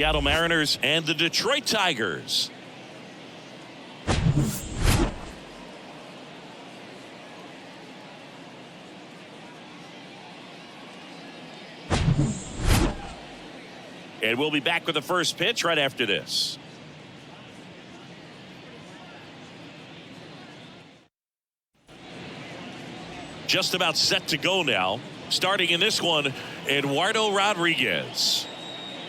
Seattle Mariners and the Detroit Tigers. And we'll be back with the first pitch right after this. Just about set to go now. Starting in this one, Eduardo Rodriguez.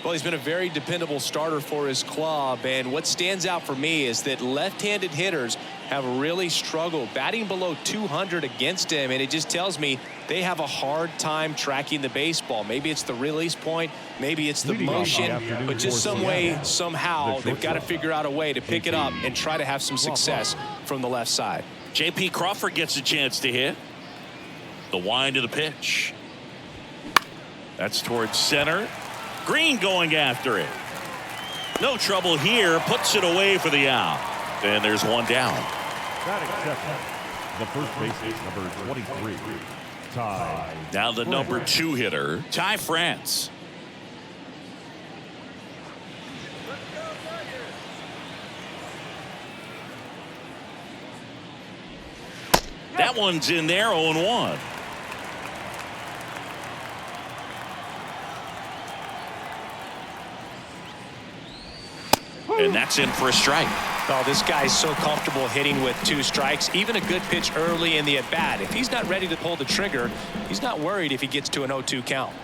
Well, he's been a very dependable starter for his club, and what stands out for me is that left-handed hitters have really struggled batting below 200 against him, and it just tells me they have a hard time tracking the baseball. Maybe it's the release point, maybe it's the motion, but just some way, somehow, they've got to figure out a way to pick it up and try to have some success from the left side. J.P. Crawford gets a chance to hit. The wind of the pitch. That's towards center. Green going after it. No trouble here. Puts it away for the out. And there's one down. The first baseman, number 23, Ty. Now the number 2 hitter, Ty France. That one's in there, 0-1. And that's in for a strike. Oh, this guy's so comfortable hitting with 2 strikes. Even a good pitch early in the at-bat. If he's not ready to pull the trigger, he's not worried if he gets to an 0-2 count.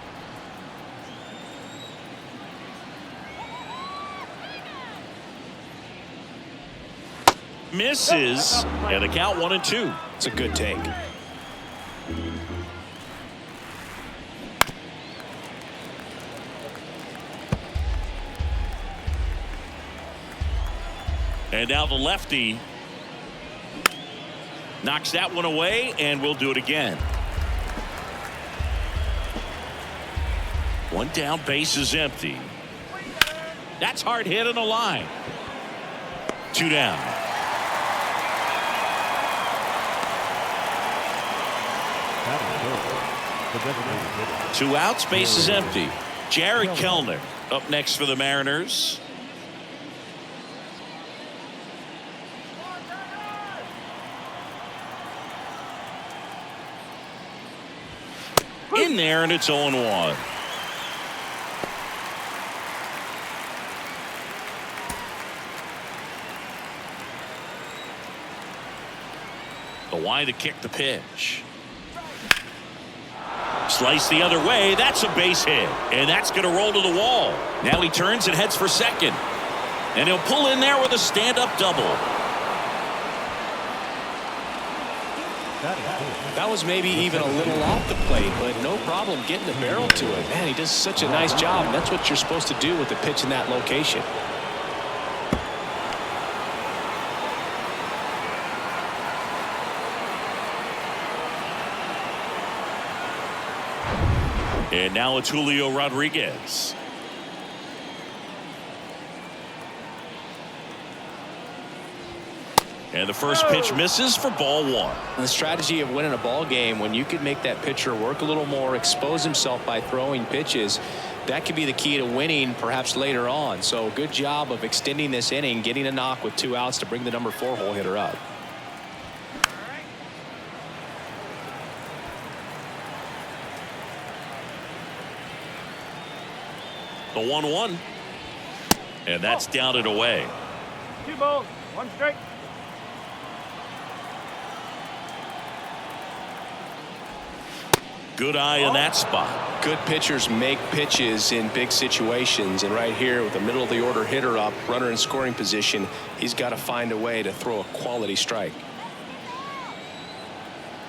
Misses, and the count 1-2. It's a good take. And now the lefty knocks that one away, and we'll do it again. One down, base is empty. That's hard hit on the line. 2 down. Two outs, base is empty. Jared Kellner up next for the Mariners. In there, and it's 0-1. The wind to kick the pitch. Slice the other way. That's a base hit, and that's going to roll to the wall. Now he turns and heads for second, and he'll pull in there with a stand-up double. That was maybe even a little off the plate, but no problem getting the barrel to it. Man, he does such a nice job, and that's what you're supposed to do with the pitch in that location. And now it's Julio Rodriguez. And the first pitch misses for ball 1. The strategy of winning a ball game, when you could make that pitcher work a little more, expose himself by throwing pitches, that could be the key to winning perhaps later on. So good job of extending this inning, getting a knock with 2 outs to bring the number 4 hole hitter up. The 1-1. And that's down and away. 2 balls, 1 strike. Good eye in that spot. Good pitchers make pitches in big situations, and right here with the middle of the order hitter up, runner in scoring position, he's got to find a way to throw a quality strike.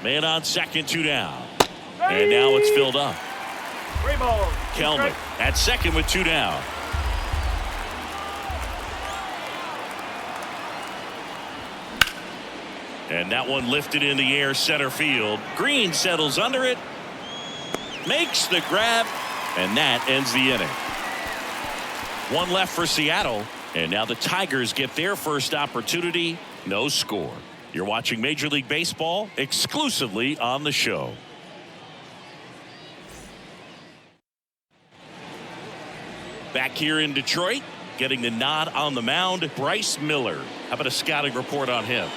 Man on second, 2 down. And now it's filled up. 3 balls. Kellner at second with 2 down. And that one lifted in the air center field. Green settles under it. Makes the grab. And that ends the inning. 1 left for Seattle. And now the Tigers get their first opportunity. No score. You're watching Major League Baseball exclusively on the show. Back here in Detroit, getting the nod on the mound, Bryce Miller. How about a scouting report on him?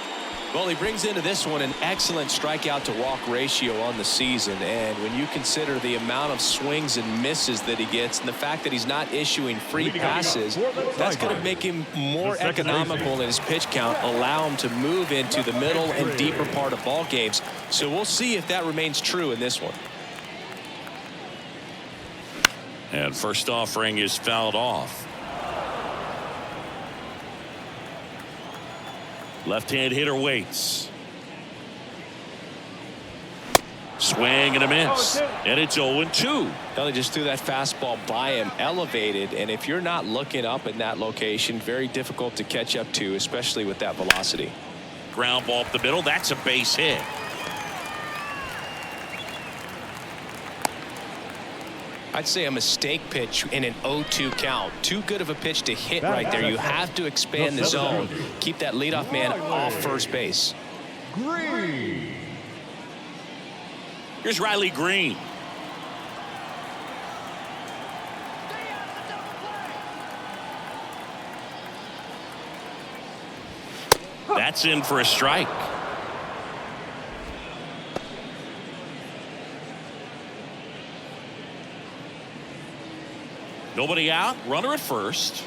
Well, he brings into this one an excellent strikeout to walk ratio on the season. And when you consider the amount of swings and misses that he gets and the fact that he's not issuing free passes, that's going to make him more economical in his pitch count, allow him to move into the middle and deeper part of ball games. So we'll see if that remains true in this one. And first offering is fouled off. Left-hand hitter waits. Swing and a miss. And it's 0-2. Well, he just threw that fastball by him, elevated, and if you're not looking up in that location, very difficult to catch up to, especially with that velocity. Ground ball up the middle. That's a base hit. I'd say a mistake pitch in an 0-2 count. Too good of a pitch to hit right there. You have to expand the zone. Keep that leadoff man off first base. Green. Here's Riley Green. That's in for a strike. Nobody out. Runner at first.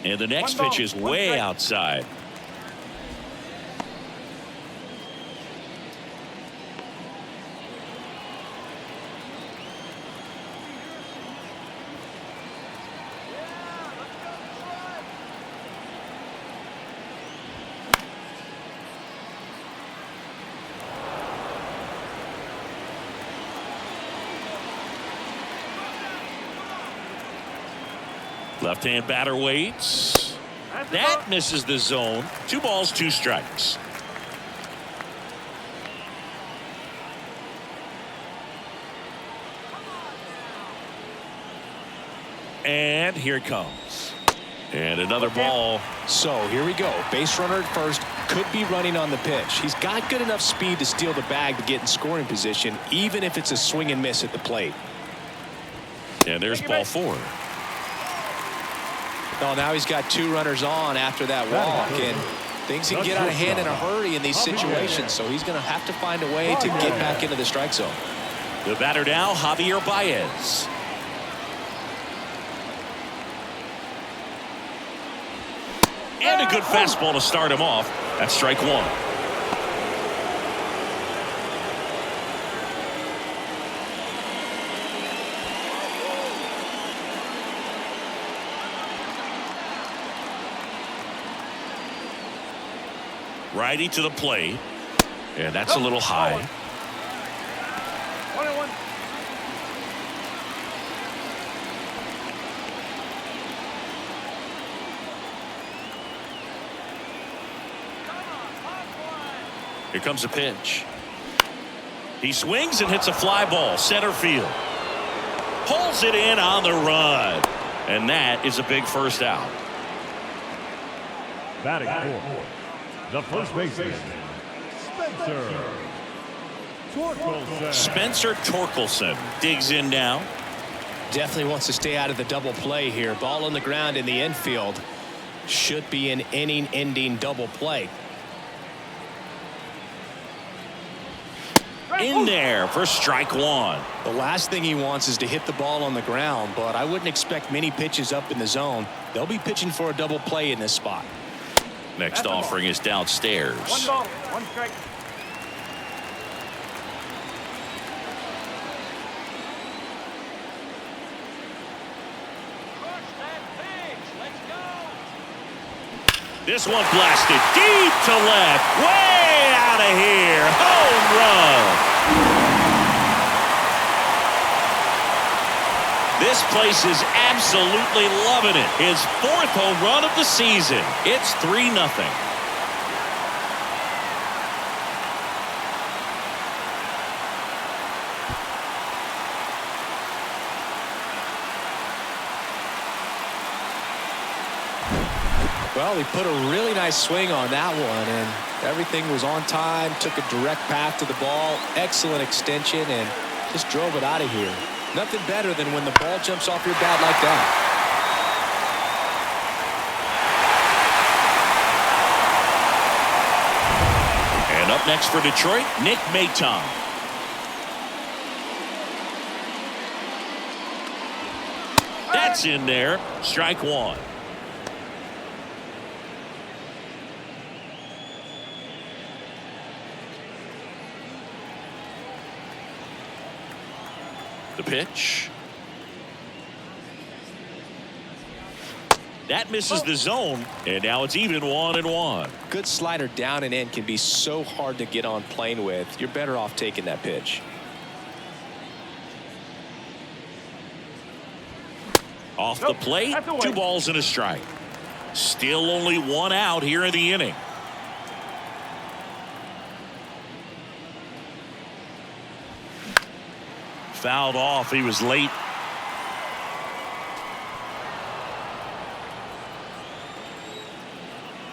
And the next pitch is way outside. Left-hand batter waits. That misses the zone. 2 balls, 2 strikes. And here it comes. And another ball. So here we go. Base runner at first. Could be running on the pitch. He's got good enough speed to steal the bag to get in scoring position, even if it's a swing and miss at the plate. And there's ball 4. Well, now he's got 2 runners on after that walk, and things can get out of hand in a hurry in these situations, so he's going to have to find a way to get back into the strike zone. The batter now, Javier Baez. And a good fastball to start him off. That's strike 1. Righty to the plate. And that's a little high. 1-1. Here comes a pitch. He swings and hits a fly ball. Center field. Pulls it in on the run. And that is a big first out. Batting fourth, the first baseman, Spencer Torkelson. Spencer Torkelson digs in now. Definitely wants to stay out of the double play here. Ball on the ground in the infield. Should be an inning-ending double play. In there for strike 1. The last thing he wants is to hit the ball on the ground, but I wouldn't expect many pitches up in the zone. They'll be pitching for a double play in this spot. Next offering is downstairs. 1 ball, 1 strike. This one blasted deep to left. Way out of here. Home run. This place is absolutely loving it. His 4th home run of the season. It's 3-0. Well, he put a really nice swing on that one, and everything was on time, took a direct path to the ball, excellent extension, and just drove it out of here. Nothing better than when the ball jumps off your bat like that. And up next for Detroit, Nick Maton. That's in there. Strike one. The pitch. That misses the zone, and now it's even 1-1. Good slider down and in can be so hard to get on plane with. You're better off taking that pitch. Off the plate, 2 balls and a strike. Still only 1 out here in the inning. Fouled off. He was late.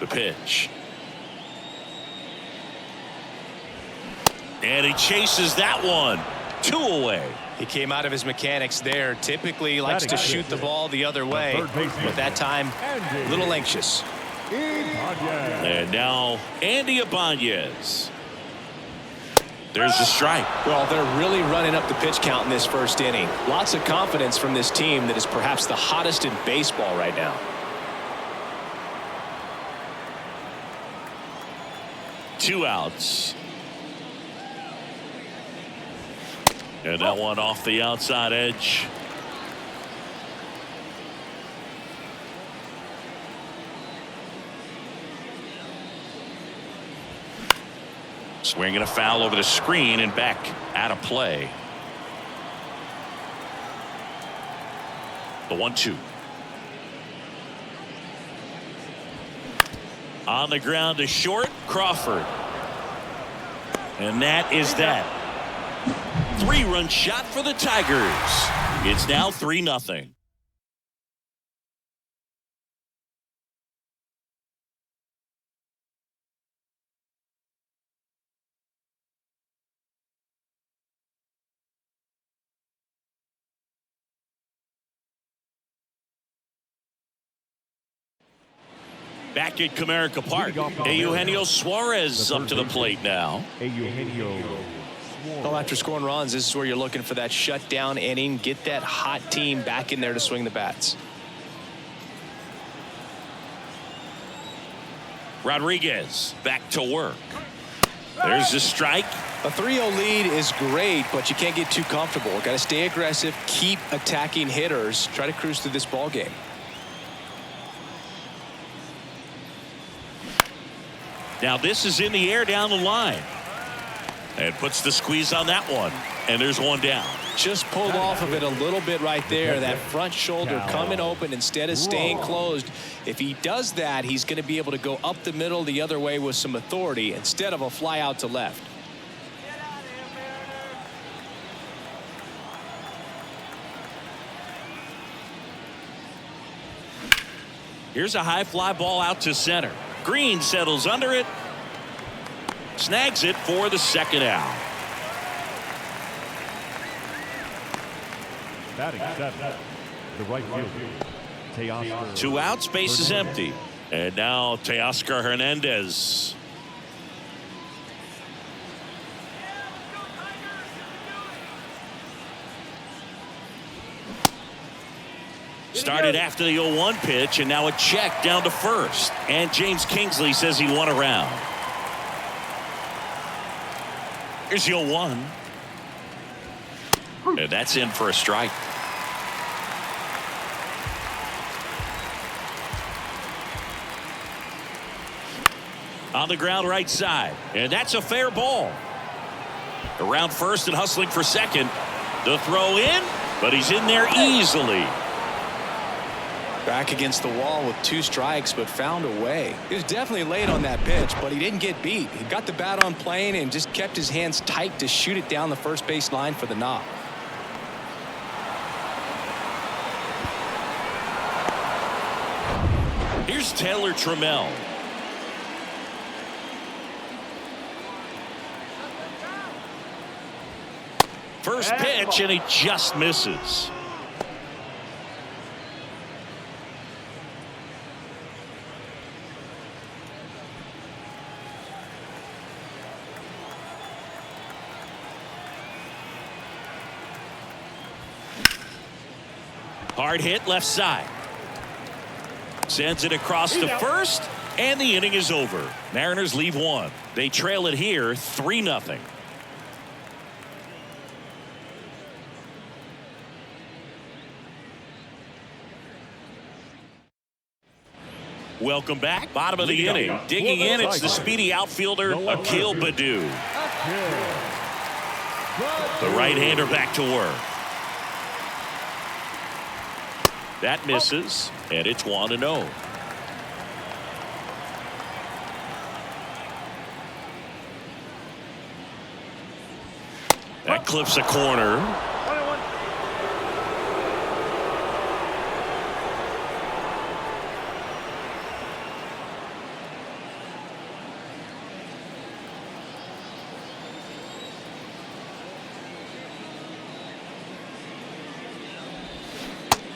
The pitch. And he chases that one. 2 away. He came out of his mechanics there. Typically likes to shoot the ball the other way, but that time a little anxious. And now Andy Ibanez. There's the strike. Well, they're really running up the pitch count in this first inning. Lots of confidence from this team that is perhaps the hottest in baseball right now. Two outs. And that one off the outside edge. Swinging a foul over the screen and back out of play. The 1-2. On the ground to short, Crawford. And that is that. 3-run shot for the Tigers. It's now 3-0. Back at Comerica Park, Eugenio Suarez up to the plate now. Well, after scoring runs, this is where you're looking for that shutdown inning. Get that hot team back in there to swing the bats. Rodriguez back to work. There's the strike. A 3-0 lead is great, but you can't get too comfortable. Got to stay aggressive, keep attacking hitters, try to cruise through this ball game. Now this is in the air down the line. And puts the squeeze on that one. And there's one down. Just pulled off of it a little bit right there. That front shoulder coming open instead of staying closed. If he does that, he's going to be able to go up the middle the other way with some authority instead of a fly out to left. Here's a high fly ball out to center. Green settles under it. Snags it for the second out. Batting seventh, the right fielder. 2 outs, base is empty. And now Teoscar Hernandez. Started after the 0-1 pitch, and now a check down to first. And James Kingsley says he won a round. Here's the 0-1. And that's in for a strike. On the ground right side. And that's a fair ball. Around first and hustling for second. The throw in, but he's in there easily. Back against the wall with 2 strikes, but found a way. He was definitely late on that pitch, but he didn't get beat. He got the bat on plane and just kept his hands tight to shoot it down the first base line for the knock. Here's Taylor Trammell. First pitch, and he just misses. Hard hit left side. Sends it across to first, and the inning is over. Mariners leave one. They trail it here 3-0. Welcome back. Bottom of the inning. Digging in, it's the speedy outfielder, Akil Baddoo. The right-hander back to work. That misses, and it's 1-0. That clips a corner.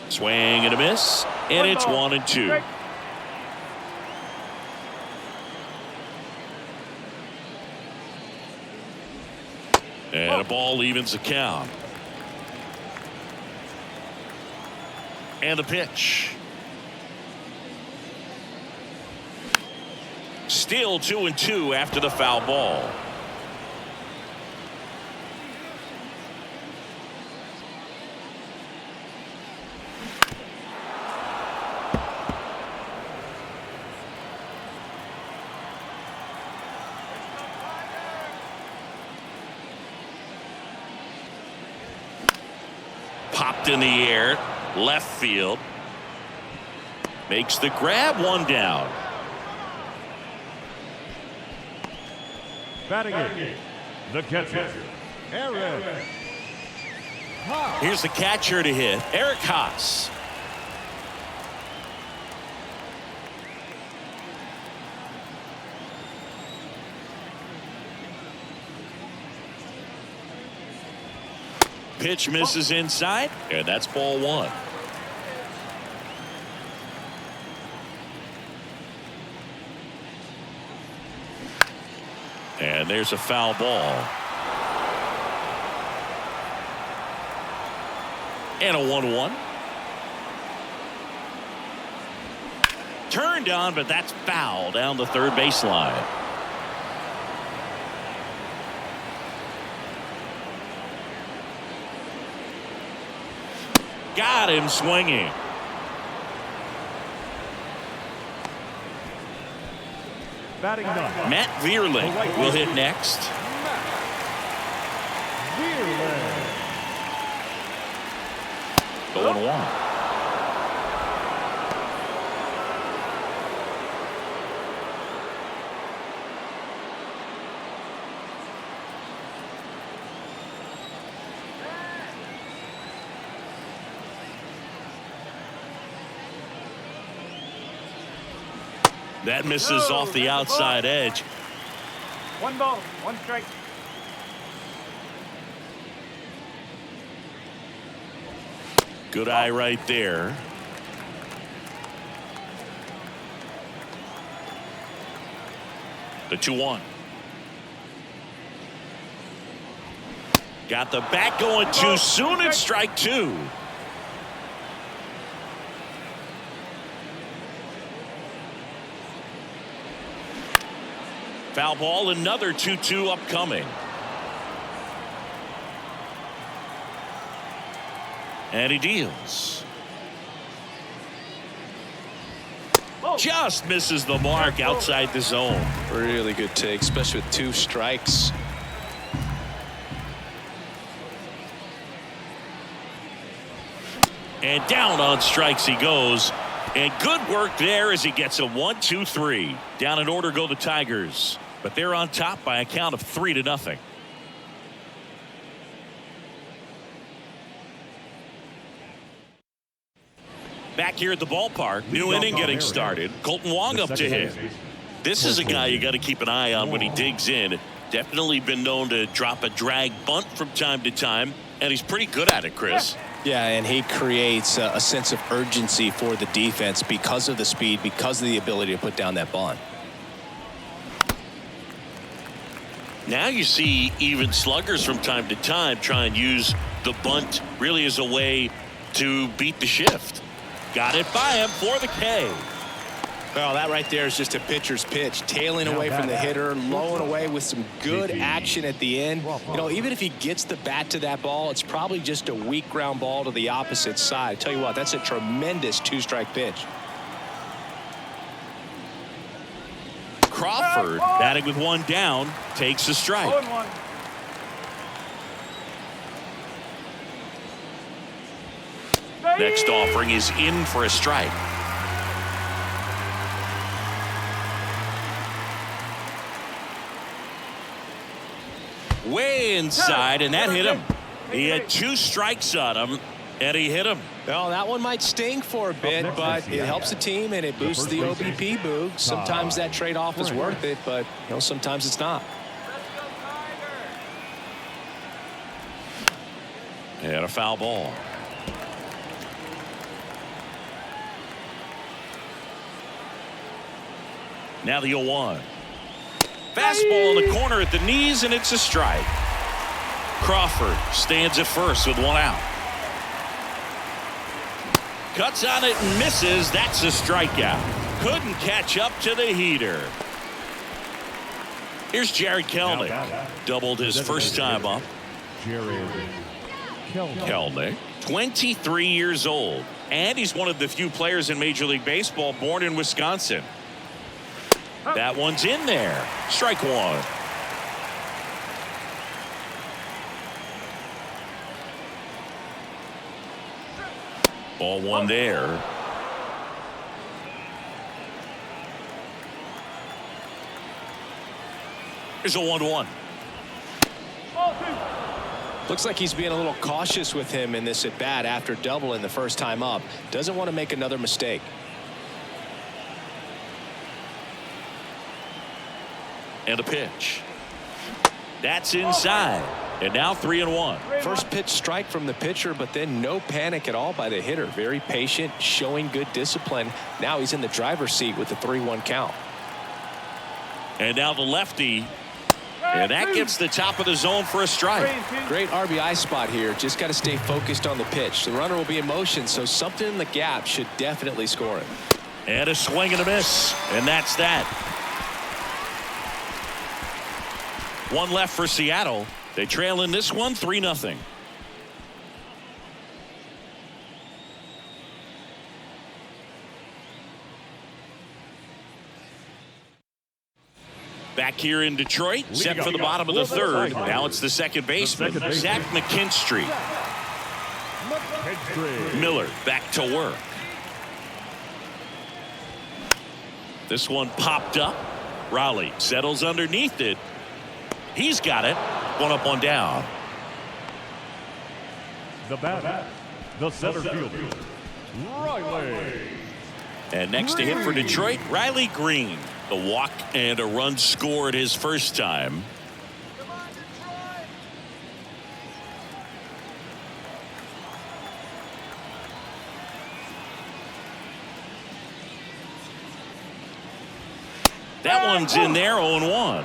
Swing and a miss, and it's 1-2. And a ball evens the count. And the pitch. Still 2-2 after the foul ball. Popped in the air, left field. Makes the grab, one down. Batting it, the catcher, Eric. Here's the catcher to hit, Eric Haas. Pitch misses inside, and that's ball one. And there's a foul ball. And a 1-1. Turned on, but that's foul down the third baseline. Got him swinging. Batting ninth, Matt Vierling will hit next. Vierling. 0-1. That misses off the outside edge. 1 ball, 1 strike. Good eye right there. The 2-1. Got the bat going too soon, and strike two. Foul ball, another 2-2 upcoming. And he deals. Just misses the mark outside the zone. Really good take, especially with 2 strikes. And down on strikes he goes. And good work there as he gets a 1-2-3. Down in order go the Tigers. But they're on top by a count of 3-0. Back here at the ballpark, new inning getting started. Colton Wong up to hit. This is a guy you got to keep an eye on when he digs in. Definitely been known to drop a drag bunt from time to time, and he's pretty good at it, Chris. Yeah, and he creates a sense of urgency for the defense because of the speed, because of the ability to put down that bunt. Now you see even sluggers from time to time try and use the bunt really as a way to beat the shift. Got it by him for the K. Well, that right there is just a pitcher's pitch, tailing away from the hitter, lowing away with some good action at the end. You know, even if he gets the bat to that ball, it's probably just a weak ground ball to the opposite side. Tell you what, that's a tremendous two-strike pitch. Crawford batting with one down, takes a strike. 0-1. Next offering is in for a strike. Way inside, and that hit him. He had 2 strikes on him, and he hit him. Well, that one might sting for a bit, but it helps the team and it boosts the OBP boog. Sometimes that trade-off is worth it, but you know, sometimes it's not. And a foul ball. Now the 0-1. Fastball in the corner at the knees, and it's a strike. Crawford stands at first with one out. Cuts on it and misses. That's a strikeout. Couldn't catch up to the heater. Here's Jared Kelnick. Doubled his first time up. Kelnick, 23 years old. And he's one of the few players in Major League Baseball born in Wisconsin. That one's in there. Strike one. Ball one there. Here's a 1-1. Looks like he's being a little cautious with him in this at bat after doubling the first time up. Doesn't want to make another mistake. And a pitch. That's inside. And now 3-1. First pitch strike from the pitcher, but then no panic at all by the hitter. Very patient, showing good discipline. Now he's in the driver's seat with the 3-1 count. And now the lefty. And that gets the top of the zone for a strike. Great RBI spot here. Just got to stay focused on the pitch. The runner will be in motion, so something in the gap should definitely score it. And a swing and a miss. And that's that. One left for Seattle. They trail in this one 3-0. Back here in Detroit, set for the bottom of the third. Now it's the second baseman, Zach McKinstry. Miller back to work. This one popped up. Raleigh settles underneath it. He's got it. One up, one down. The batter, the center fielder, Riley. And next to hit for Detroit, Riley Green. The walk and a run scored his first time. That one's in there, 0-1.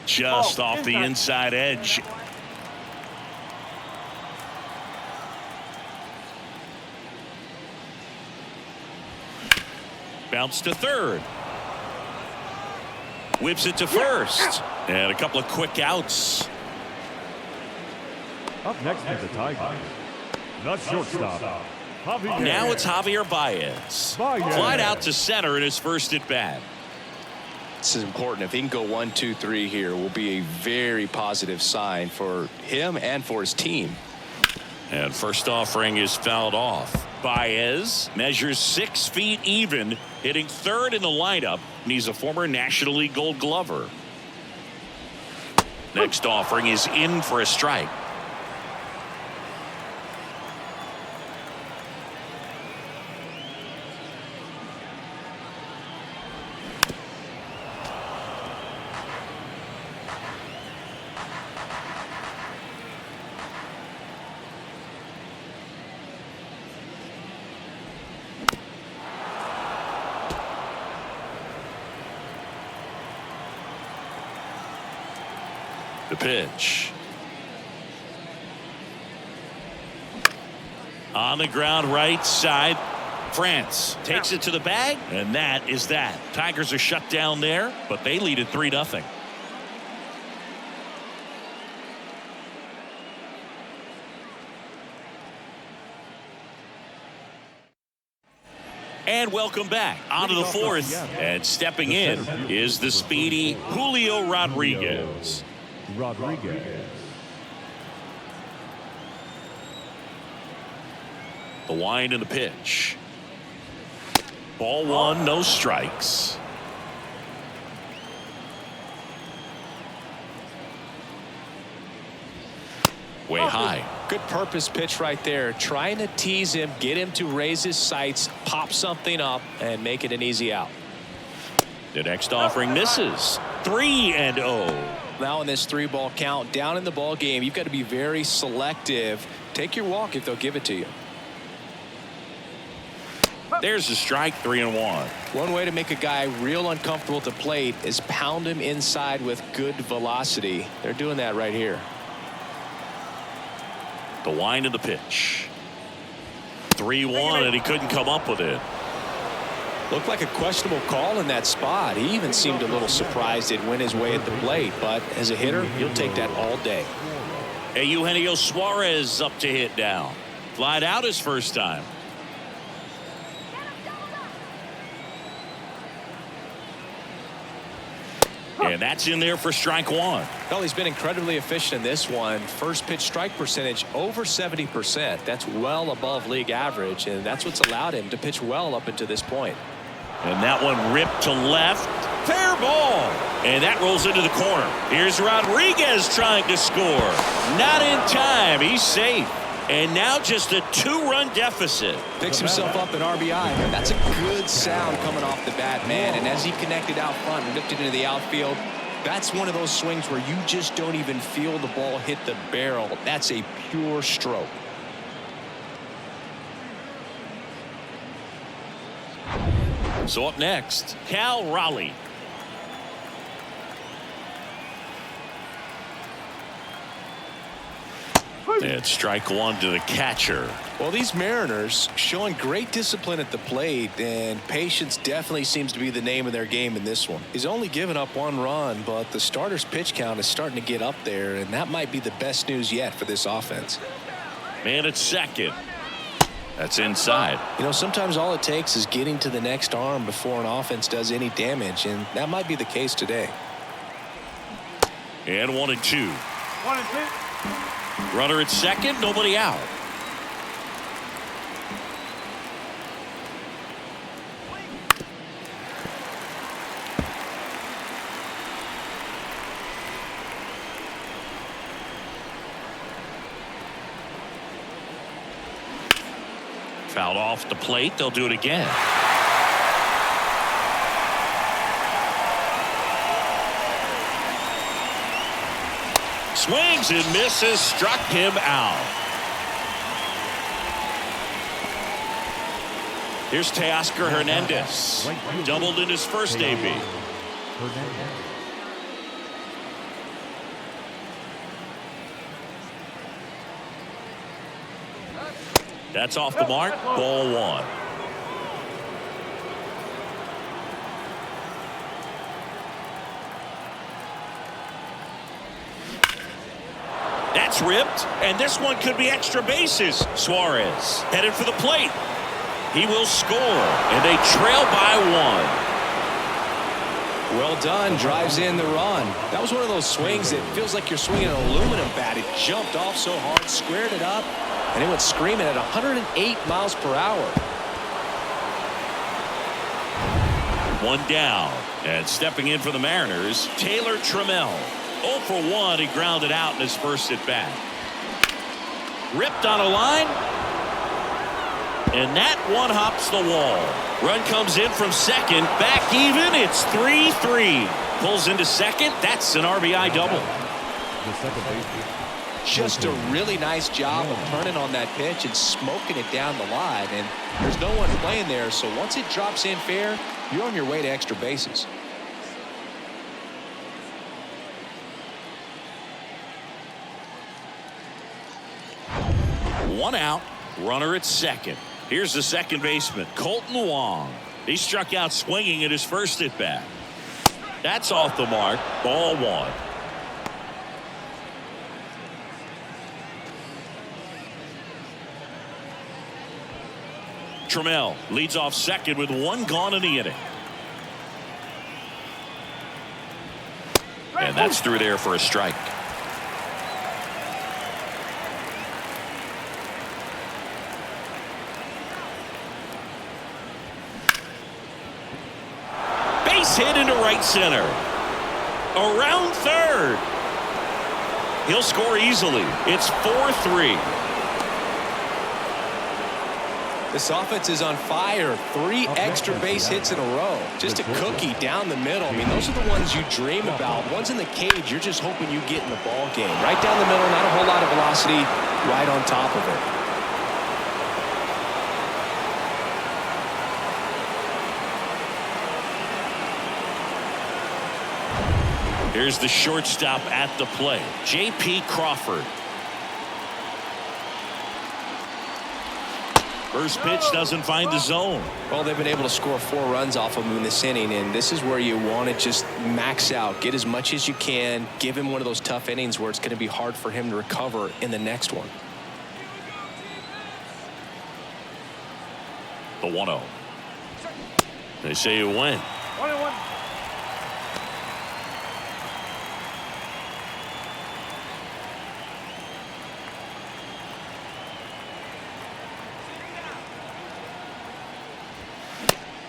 Just off the inside edge. Bounce to third. Whips it to first. And a couple of quick outs. Up next is the Tigers. The shortstop, Javier. Now it's Javier Baez. Flied out to center in his first at bat. This is important. If he can go 1, 2, 3 here, will be a very positive sign for him and for his team. And first offering is fouled off. Baez measures 6 feet even, hitting third in the lineup, and he's a former National League Gold Glover. Next offering is in for a strike. The pitch. On the ground right side. France takes it to the bag, and that is that. Tigers are shut down there, but they lead it 3-0. And welcome back onto the fourth, and stepping in is the speedy Julio Rodriguez. The wind and the pitch. Ball one, no strikes. Way high. Good purpose pitch right there. Trying to tease him, get him to raise his sights, pop something up, and make it an easy out. The next offering misses. 3-0. Now in this 3-ball count, down in the ball game, you've got to be very selective. Take your walk if they'll give it to you. There's a strike. 3-1. One way to make a guy real uncomfortable at the plate is pound him inside with good velocity. They're doing that right here. The wind of the pitch. 3-1, and he couldn't come up with it. Looked like a questionable call in that spot. He even seemed a little surprised it went his way at the plate, but as a hitter, you'll take that all day. Hey, Eugenio Suarez up to hit now. Flied out his first time. And that's in there for strike one. Well, he's been incredibly efficient in this one. First pitch strike percentage over 70%. That's well above league average, and that's what's allowed him to pitch well up until this point. And that one ripped to left. Fair ball. And that rolls into the corner. Here's Rodriguez trying to score. Not in time. He's safe. And now just a 2-run deficit. Picks himself up an RBI. That's a good sound coming off the bat, man. And as he connected out front and ripped it into the outfield, that's one of those swings where you just don't even feel the ball hit the barrel. That's a pure stroke. So up next, Cal Raleigh. And strike one to the catcher. Well, these Mariners showing great discipline at the plate, and patience definitely seems to be the name of their game in this one. He's only given up 1 run, but the starter's pitch count is starting to get up there, and that might be the best news yet for this offense. Man at second. That's inside. You know, sometimes all it takes is getting to the next arm before an offense does any damage, and that might be the case today. And 1-2. 1-2. Runner at second, nobody out. Fouled off the plate. They'll do it again. Swings and misses, struck him out. Here's Teoscar Hernandez. Doubled in his first AB. That's off the mark. Ball one. That's ripped, and this one could be extra bases. Suarez headed for the plate. He will score, and they trail by 1. Well done. Drives in the run. That was one of those swings that feels like you're swinging an aluminum bat. It jumped off so hard, squared it up, and it went screaming at 108 miles per hour. 1 down, and stepping in for the Mariners, Taylor Trammell. 0 for 1. He grounded out in his first at bat. Ripped on a line. And that one hops the wall. Run comes in from second. Back even. It's 3-3. Pulls into second. That's an RBI double. The second baseman. Just a really nice job of turning on that pitch and smoking it down the line. And there's no one playing there, so once it drops in fair, you're on your way to extra bases. One out. Runner at second. Here's the second baseman, Colton Wong. He struck out swinging at his first at bat. That's off the mark. Ball 1. Trammell leads off second with 1 gone in the inning. And that's through there for a strike. Base hit into right center. Around third. He'll score easily. It's 4-3. This offense is on fire. 3 extra base hits in a row. Just a cookie down the middle. I mean, those are the ones you dream about. Ones in the cage, you're just hoping you get in the ball game. Right down the middle, not a whole lot of velocity, right on top of it. Here's the shortstop at the plate, J.P. Crawford. First pitch doesn't find the zone. Well, they've been able to score 4 runs off of him in this inning, and this is where you want to just max out, get as much as you can, give him one of those tough innings where it's going to be hard for him to recover in the next one. The 1-0. They say you win. 1-1.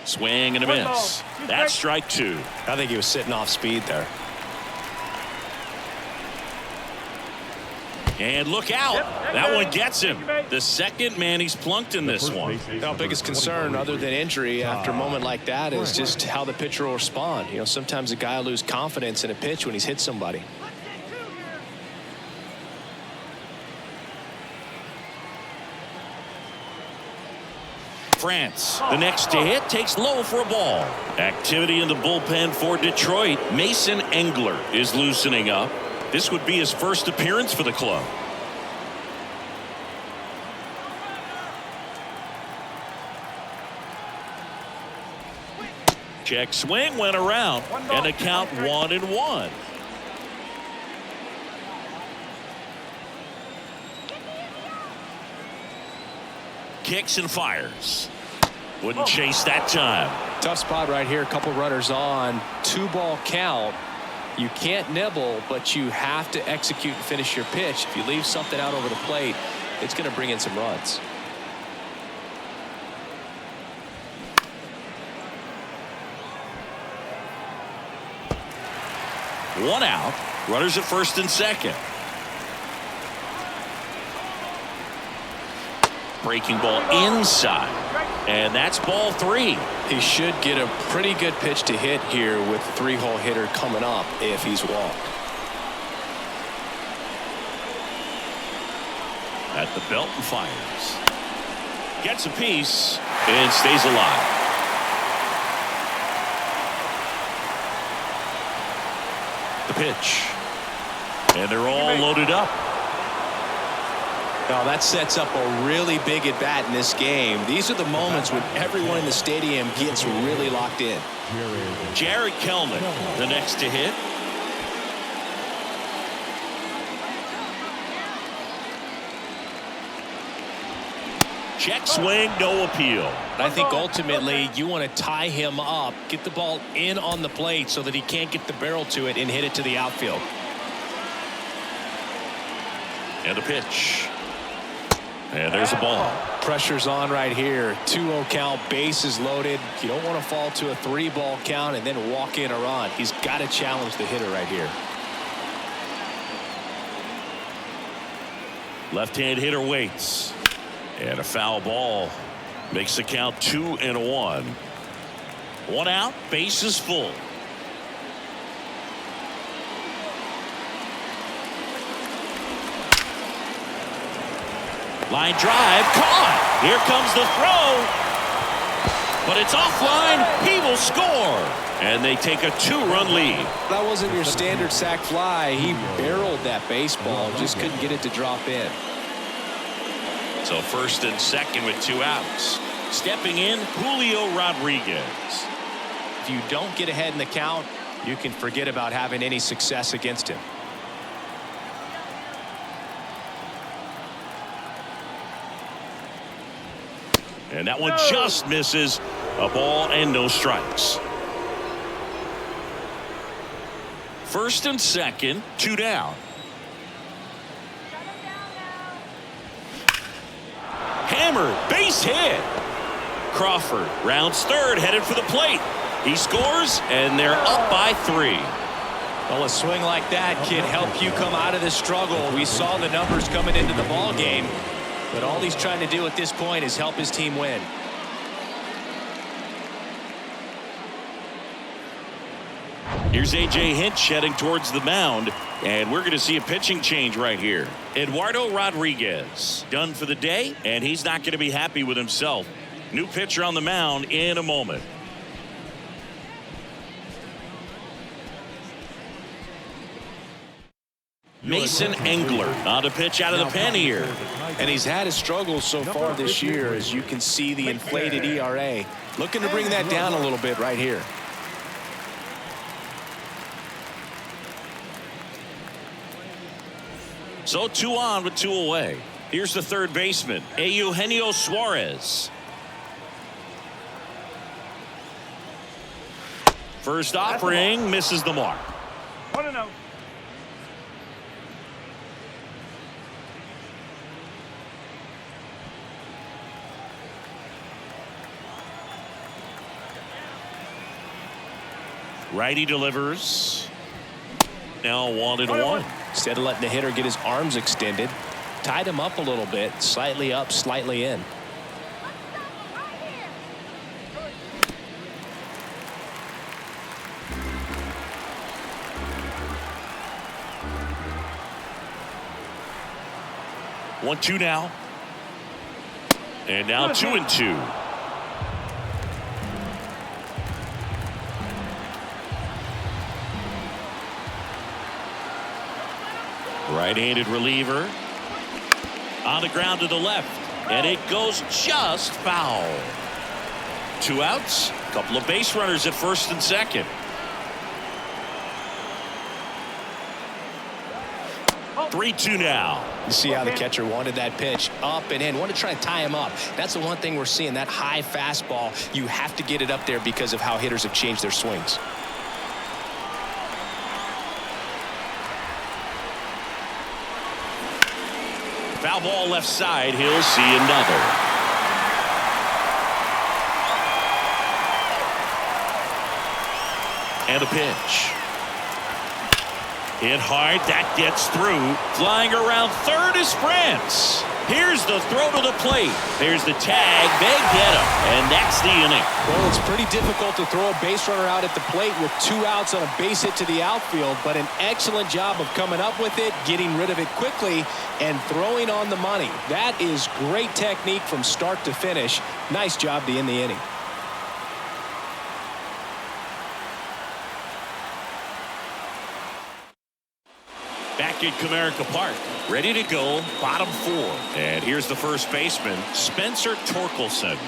Swing and a miss. That's strike 2. I think he was sitting off speed there. And look out. That one gets him. The second man he's plunked in this one. Our biggest concern other than injury after a moment like that is just how the pitcher will respond. You know, sometimes a guy will lose confidence in a pitch when he's hit somebody. France, the next to hit, takes low for a ball. Activity in the bullpen for Detroit. Mason Engler is loosening up. This would be his first appearance for the club. Check swing went around and the count 1-1. Kicks and fires. Wouldn't chase that time. Tough spot right here. A couple runners on. 2-ball count. You can't nibble, but you have to execute and finish your pitch. If you leave something out over the plate, it's going to bring in some runs. One out. Runners at first and second. Breaking ball inside. And that's ball 3. He should get a pretty good pitch to hit here with the 3-hole hitter coming up if he's walked. At the belt and fires. Gets a piece and stays alive. The pitch. And they're all loaded up. Now that sets up a really big at bat in this game. These are the moments when everyone in the stadium gets really locked in. Jared Kelman, the next to hit. Check swing, no appeal. I think ultimately you want to tie him up, get the ball in on the plate so that he can't get the barrel to it and hit it to the outfield. And a pitch. And there's a ball. Pressure's on right here. 2-0 count, bases loaded. You don't want to fall to a 3-ball count and then walk in a run. He's got to challenge the hitter right here. Left-hand hitter waits. And a foul ball makes the count 2-1. 1 out, bases full. Line drive, caught. Here comes the throw. But it's offline. He will score. And they take a 2-run lead. That wasn't your standard sac fly. He barreled that baseball, just couldn't get it to drop in. So first and second with 2 outs. Stepping in, Julio Rodriguez. If you don't get ahead in the count, you can forget about having any success against him. And that one just misses. A ball and no strikes. First and second, 2 down. Hammered, base hit. Crawford rounds third, headed for the plate. He scores, and they're up by 3. Well, a swing like that can help you come out of this struggle. We saw the numbers coming into the ball game, but all he's trying to do at this point is help his team win. Here's A.J. Hinch heading towards the mound, and we're going to see a pitching change right here. Eduardo Rodriguez done for the day, and he's not going to be happy with himself. New pitcher on the mound in a moment. Mason Engler on a pitch out of the pen here. And he's had his struggles so far this year, as you can see the inflated ERA. Looking to bring that down a little bit right here. So 2 on with 2 away. Here's the third baseman, Eugenio Suarez. First offering misses the mark. 1-0. Righty delivers. Now 1-1. Instead of letting the hitter get his arms extended, tied him up a little bit, slightly up, slightly in. One, 2 now. And now 2-2. Right-handed reliever on the ground to the left, and it goes just foul. 2 outs, a couple of base runners at first and second. Oh. 3-2 now. You see how the catcher wanted that pitch up and in, wanted to try and tie him up. That's the one thing we're seeing, that high fastball. You have to get it up there because of how hitters have changed their swings. Foul ball left side. He'll see another. And a pitch. Hit hard. That gets through. Flying around third is France. Here's the throw to the plate. There's the tag. They get him. And that's the inning. Well, it's pretty difficult to throw a base runner out at the plate with 2 outs on a base hit to the outfield, but an excellent job of coming up with it, getting rid of it quickly, and throwing on the money. That is great technique from start to finish. Nice job to end the inning. Back at Comerica Park, ready to go, bottom 4. And here's the first baseman, Spencer Torkelson.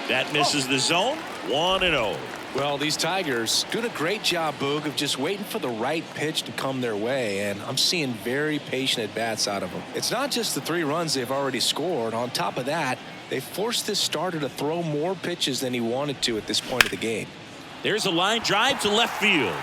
That misses the zone, 1-0. Well, these Tigers doing a great job, Boog, of just waiting for the right pitch to come their way, and I'm seeing very patient at-bats out of them. It's not just the 3 runs they've already scored. On top of that, they forced this starter to throw more pitches than he wanted to at this point of the game. There's a line drive to left field.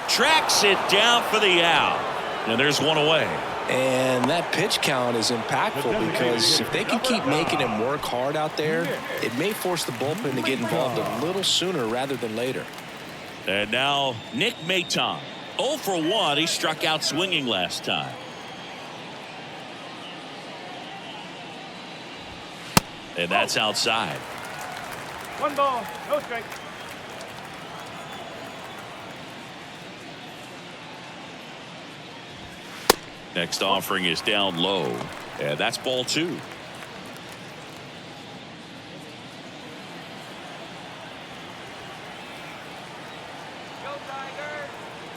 Tracks it down for the out. And there's 1 away. And that pitch count is impactful because if they can keep making him work hard out there, it may force the bullpen to get involved a little sooner rather than later. And now Nick Maton. 0 for 1. He struck out swinging last time. And that's outside. 1 ball, no strike. Next offering is down low. And that's ball 2.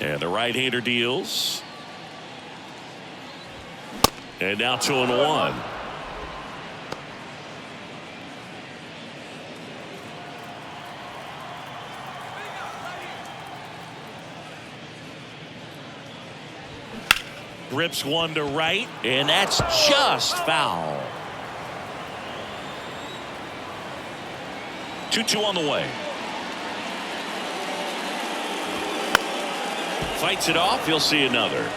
And the right-hander deals. And now 2-1. Rips one to right, and that's just foul. 2-2 on the way. Fights it off. He'll see another.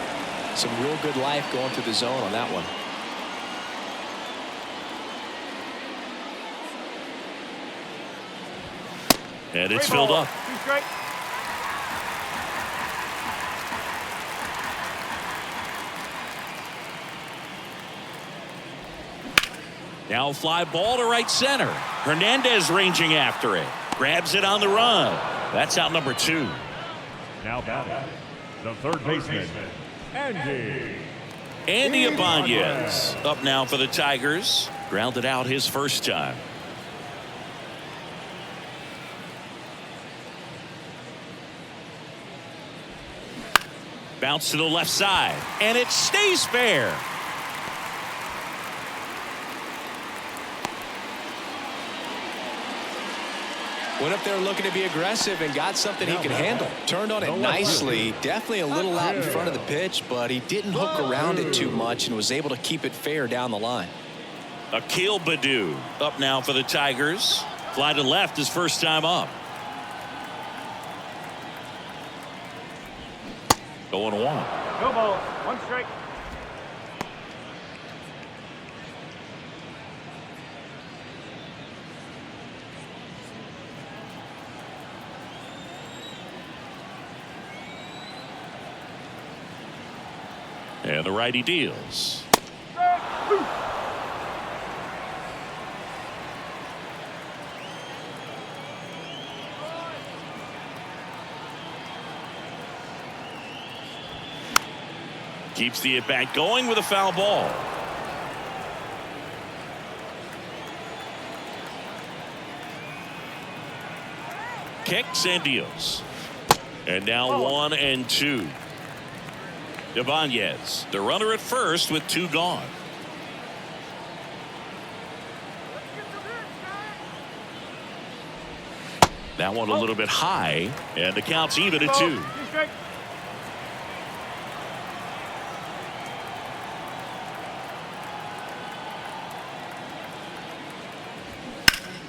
Some real good life going through the zone on that one. And it's filled up. 2 strike. Now a fly ball to right center. Hernandez ranging after it. Grabs it on the run. That's out number 2. Now batting, the third baseman, Andy Ibanez up now for the Tigers. Grounded out his first time. Bounce to the left side, and it stays fair. Went up there looking to be aggressive and got something he could handle. Turned on it nicely. Definitely a little out in front of the pitch, but he didn't hook around it too much and was able to keep it fair down the line. Akil Baddoo up now for the Tigers. Fly to left his first time up. Going 1. No ball, 1 strike. And the righty deals. Keeps the at-bat going with a foul ball. Kicks and deals. And now 1-2. Ibanez, the runner at first with 2 gone. That one a little bit high, and the count's even at 2.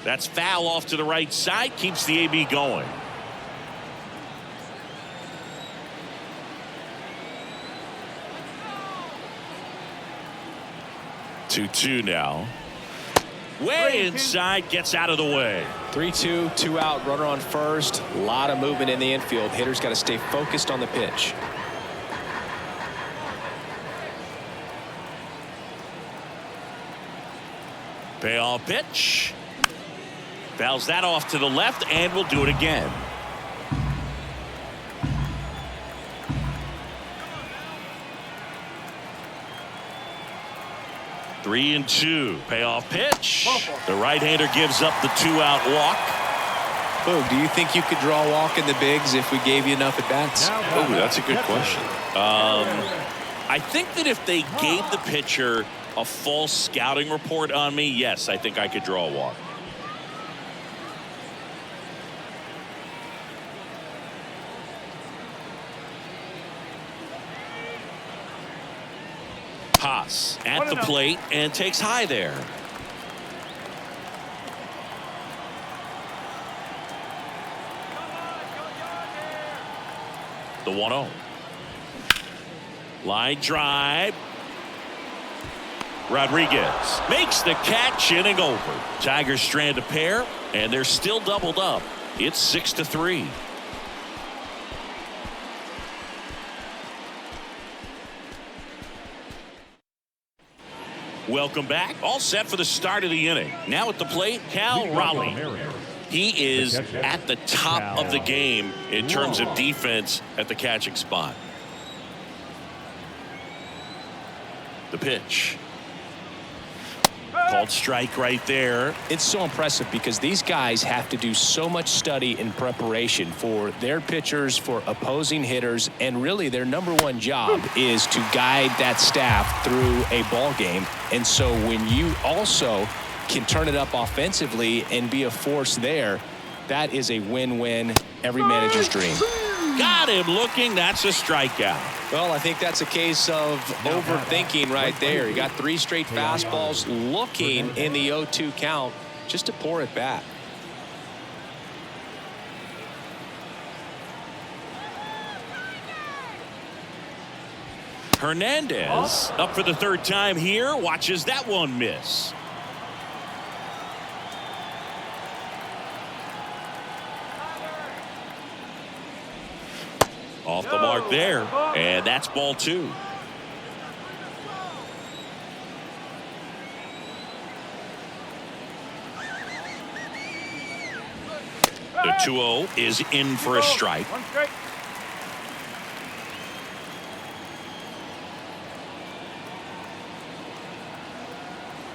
That's foul off to the right side, keeps the AB going. Two now. Way inside, gets out of the way. 3-2, 2 out, runner on first. A lot of movement in the infield. Hitter's got to stay focused on the pitch. Payoff pitch. Fouls that off to the left, and we'll do it again. Three and 2. Payoff pitch. The right-hander gives up the 2-out walk. Boog, do you think you could draw a walk in the bigs if we gave you enough at bats? Oh, that's a good question. I think that if they gave the pitcher a false scouting report on me, yes, I think I could draw a walk. Haas at the plate and takes high there. The 1-0. Line drive. Rodriguez makes the catch, inning over. Tigers strand a pair, and they're still doubled up. It's 6-3. Welcome back. All set for the start of the inning. Now at the plate, Cal Raleigh. He is at the top of the game in terms of defense at the catching spot. The pitch. Called strike right there. It's so impressive because these guys have to do so much study and preparation for their pitchers, for opposing hitters, and really their #1 job is to guide that staff through a ball game. And so when you also can turn it up offensively and be a force there, that is a win-win, every manager's dream. Got him looking. That's a strikeout. Well, I think that's a case of overthinking right there. He got 3 straight fastballs looking in the 0-2 count just to pour it back. Hernandez up for the 3rd time here. Watches that one miss. Off the mark there, and that's ball 2. The 2-0 is in for a strike. 1 strike.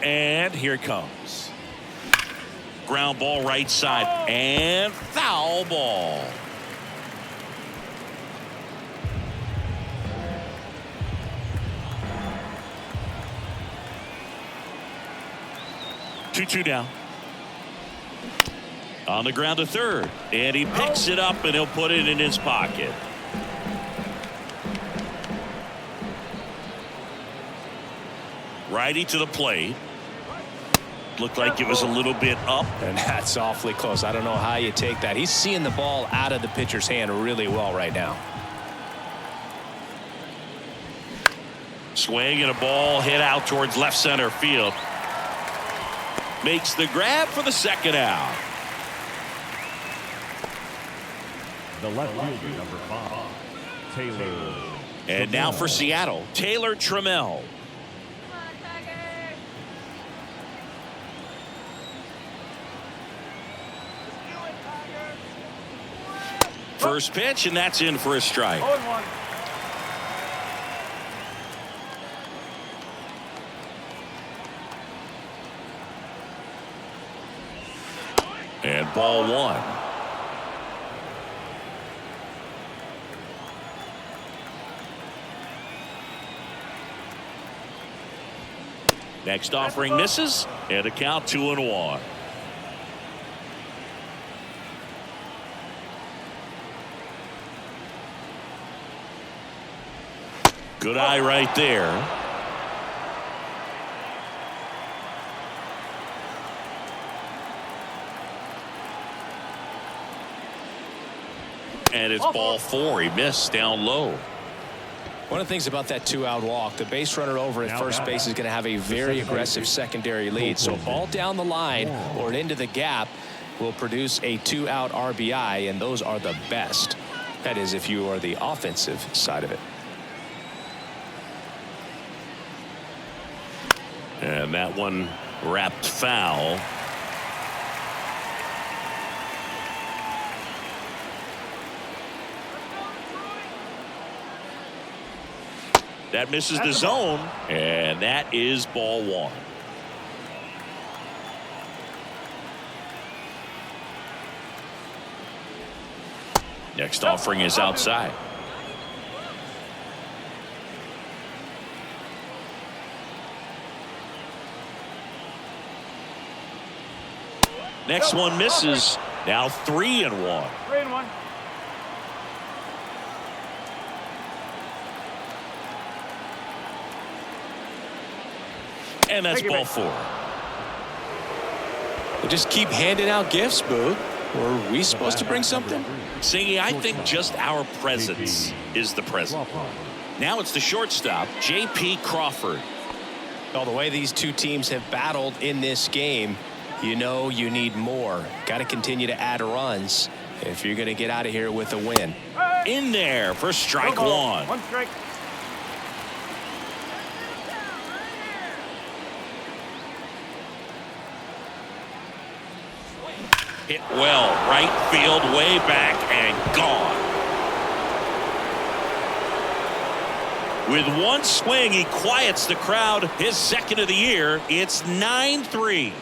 And here it comes. Ground ball right side, and foul ball. Two down. On the ground to 3rd, and he picks it up and he'll put it in his pocket. Righty to the plate. Looked like it was a little bit up. And that's awfully close. I don't know how you take that. He's seeing the ball out of the pitcher's hand really well right now. Swing and a ball hit out towards left center field. Makes the grab for the 2nd out. The left fielder, number 5, Taylor. And now for Seattle, Taylor Trammell. First pitch, and that's in for a strike. 0-1. And ball 1. Next offering misses, and a count 2-1. Good eye right there. And it's ball 4. He missed down low. One of the things about that 2-out walk, the base runner over at first base is going to have a very aggressive secondary lead. So ball down the line or into the gap will produce a 2-out RBI, and those are the best. That is, if you are the offensive side of it. And that one wrapped foul. That misses the zone, and that is ball 1. Next offering is outside. Next one misses. Now 3-1. 3-1. And that's ball 4. We'll just keep handing out gifts, Boo. Were we supposed to bring something? Singy, I think just our presence is the present. Now it's the shortstop, J.P. Crawford. Well, the way these two teams have battled in this game, you know you need more. Got to continue to add runs if you're going to get out of here with a win. In there for strike 1. 1 strike. Hit well, right field, way back, and gone. With one swing, he quiets the crowd. His second of the year. It's 9-3.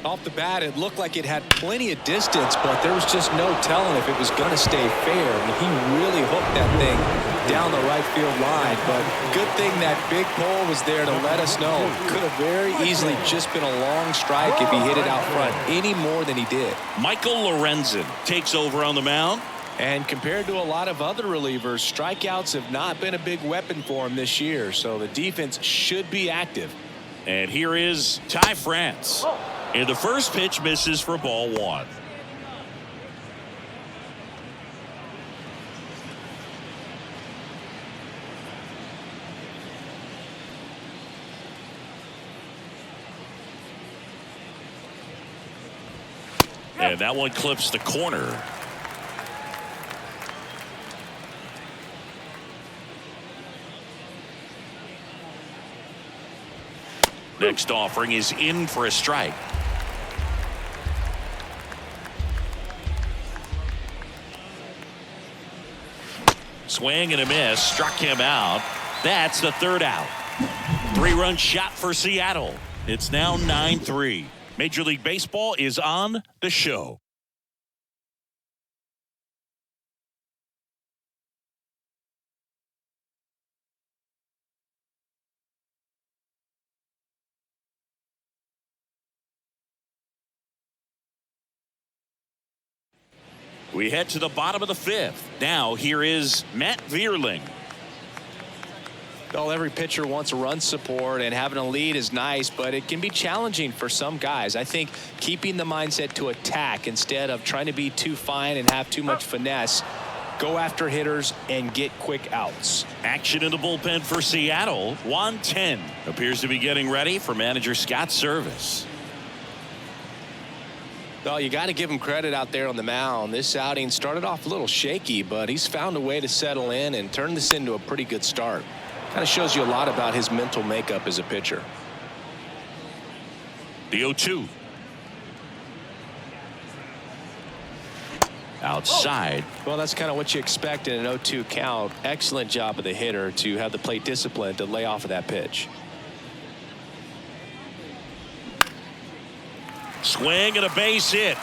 Off the bat, it looked like it had plenty of distance, but there was just no telling if it was going to stay fair. I mean, he really hooked that thing down the right field line, but good thing that big pole was there to let us know. Could have very easily just been a long strike if he hit it out front any more than he did. Michael Lorenzen takes over on the mound. And compared to a lot of other relievers, strikeouts have not been a big weapon for him this year, so the defense should be active. And here is Ty France. And the first pitch misses for ball one. And that one clips the corner. Next offering is in for a strike. Swing and a miss, struck him out. That's the third out. 3-run shot for Seattle. It's now 9-3. Major League Baseball is on the show. We head to the bottom of the fifth. Now here is Matt Vierling. Well, every pitcher wants a run support, and having a lead is nice, but it can be challenging for some guys. I think keeping the mindset to attack instead of trying to be too fine and have too much finesse, go after hitters and get quick outs. Action in the bullpen for Seattle. Juan Ten appears to be getting ready for manager Scott Service. Well, you got to give him credit out there on the mound. This outing started off a little shaky, but he's found a way to settle in and turn this into a pretty good start. Kind of shows you a lot about his mental makeup as a pitcher. The 0-2. Outside. Well, that's kind of what you expect in an 0-2 count. Excellent job of the hitter to have the plate discipline to lay off of that pitch. Swing and a base hit.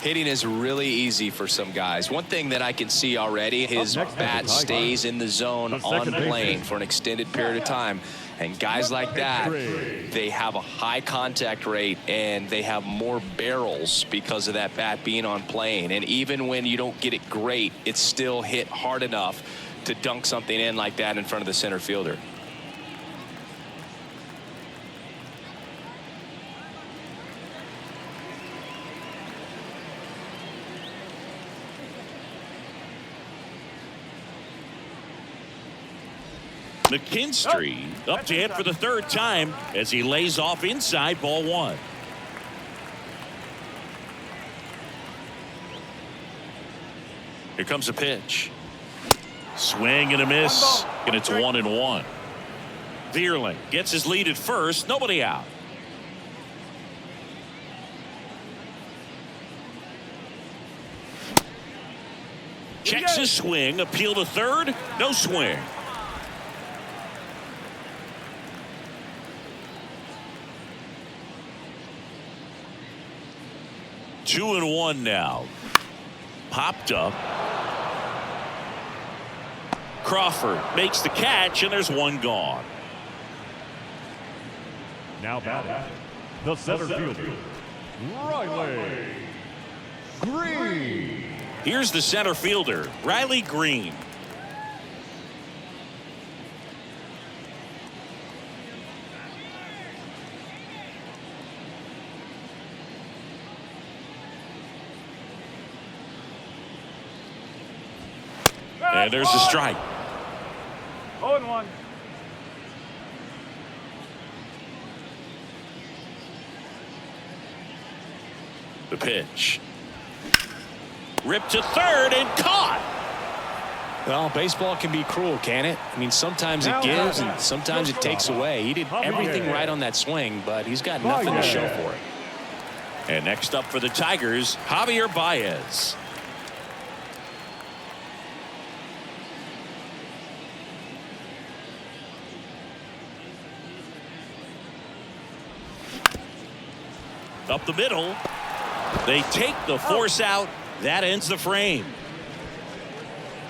Hitting is really easy for some guys. One thing that I can see already, his bat stays in the zone on plane for an extended period of time. And guys like that, they have a high contact rate and they have more barrels because of that bat being on plane. And even when you don't get it great, it's still hit hard enough to dunk something in like that in front of the center fielder. McKinstry up to hit for the third time as he lays off inside ball one. Here comes a pitch. Swing and a miss, and it's 1-1. Vierling gets his lead at first, nobody out. Checks his swing, appeal to third, no swing. Two and one now. Popped up. Crawford makes the catch, and there's one gone. Now batting, the center fielder, Riley Green. Here's the center fielder, Riley Green. And there's a strike. 0-1. The pitch. Ripped to third and caught. Well, baseball can be cruel, can it? I mean, sometimes it gives and sometimes it takes away. He did everything right on that swing, but he's got nothing to show for it. And next up for the Tigers, Javier Baez. Up the middle. They take the force out. That ends the frame.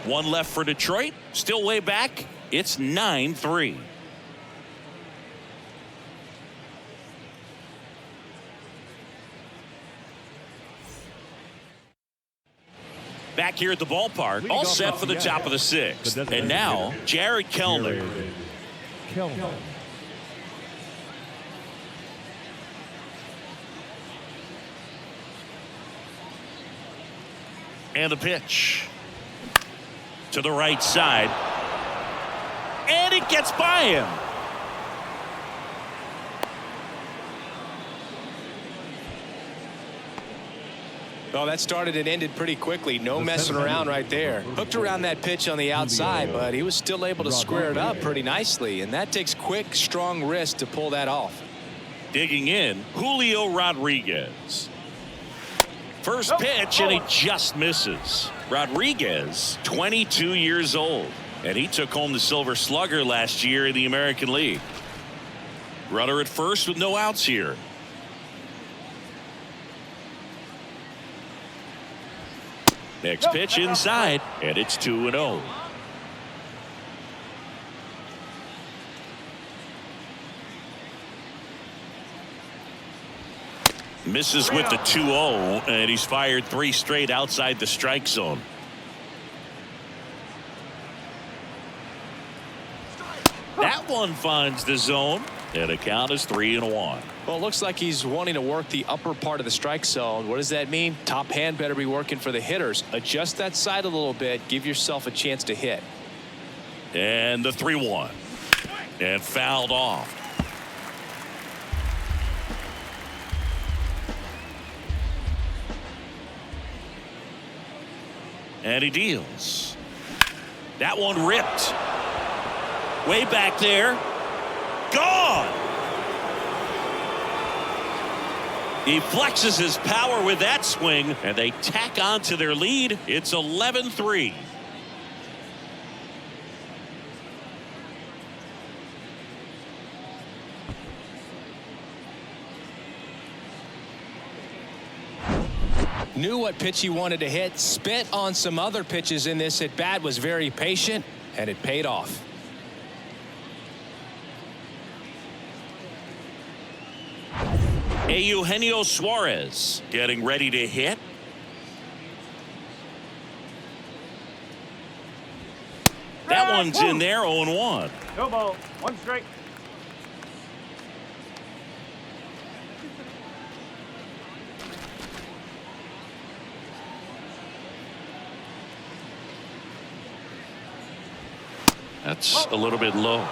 One left for Detroit. Still way back. It's 9-3. Back here at the ballpark, all set for the top of the sixth. And now, Jared Kellner. And the pitch. To the right side. And it gets by him. Well, that started and ended pretty quickly. No messing around right there. Hooked around that pitch on the outside, but he was still able to square it up pretty nicely. And that takes quick, strong wrist to pull that off. Digging in, Julio Rodriguez. First pitch, and he just misses. Rodriguez, 22 years old, and he took home the Silver Slugger last year in the American League. Runner at first with no outs here. Next pitch inside, and it's 2-0. Misses with the 2-0, and he's fired 3 straight outside the strike zone. That one finds the zone, and the count is 3-1. Well, it looks like he's wanting to work the upper part of the strike zone. What does that mean? Top hand better be working for the hitters. Adjust that side a little bit. Give yourself a chance to hit. And the 3-1. And fouled off. And he deals. That one ripped. Way back there. Gone. He flexes his power with that swing, and they tack on to their lead. It's 11-3. Knew what pitch he wanted to hit. Spent on some other pitches in this at bat. Was very patient, and it paid off. Eugenio Suarez getting ready to hit. That one's in there, 0-1. No ball. 1 strike. That's a little bit low.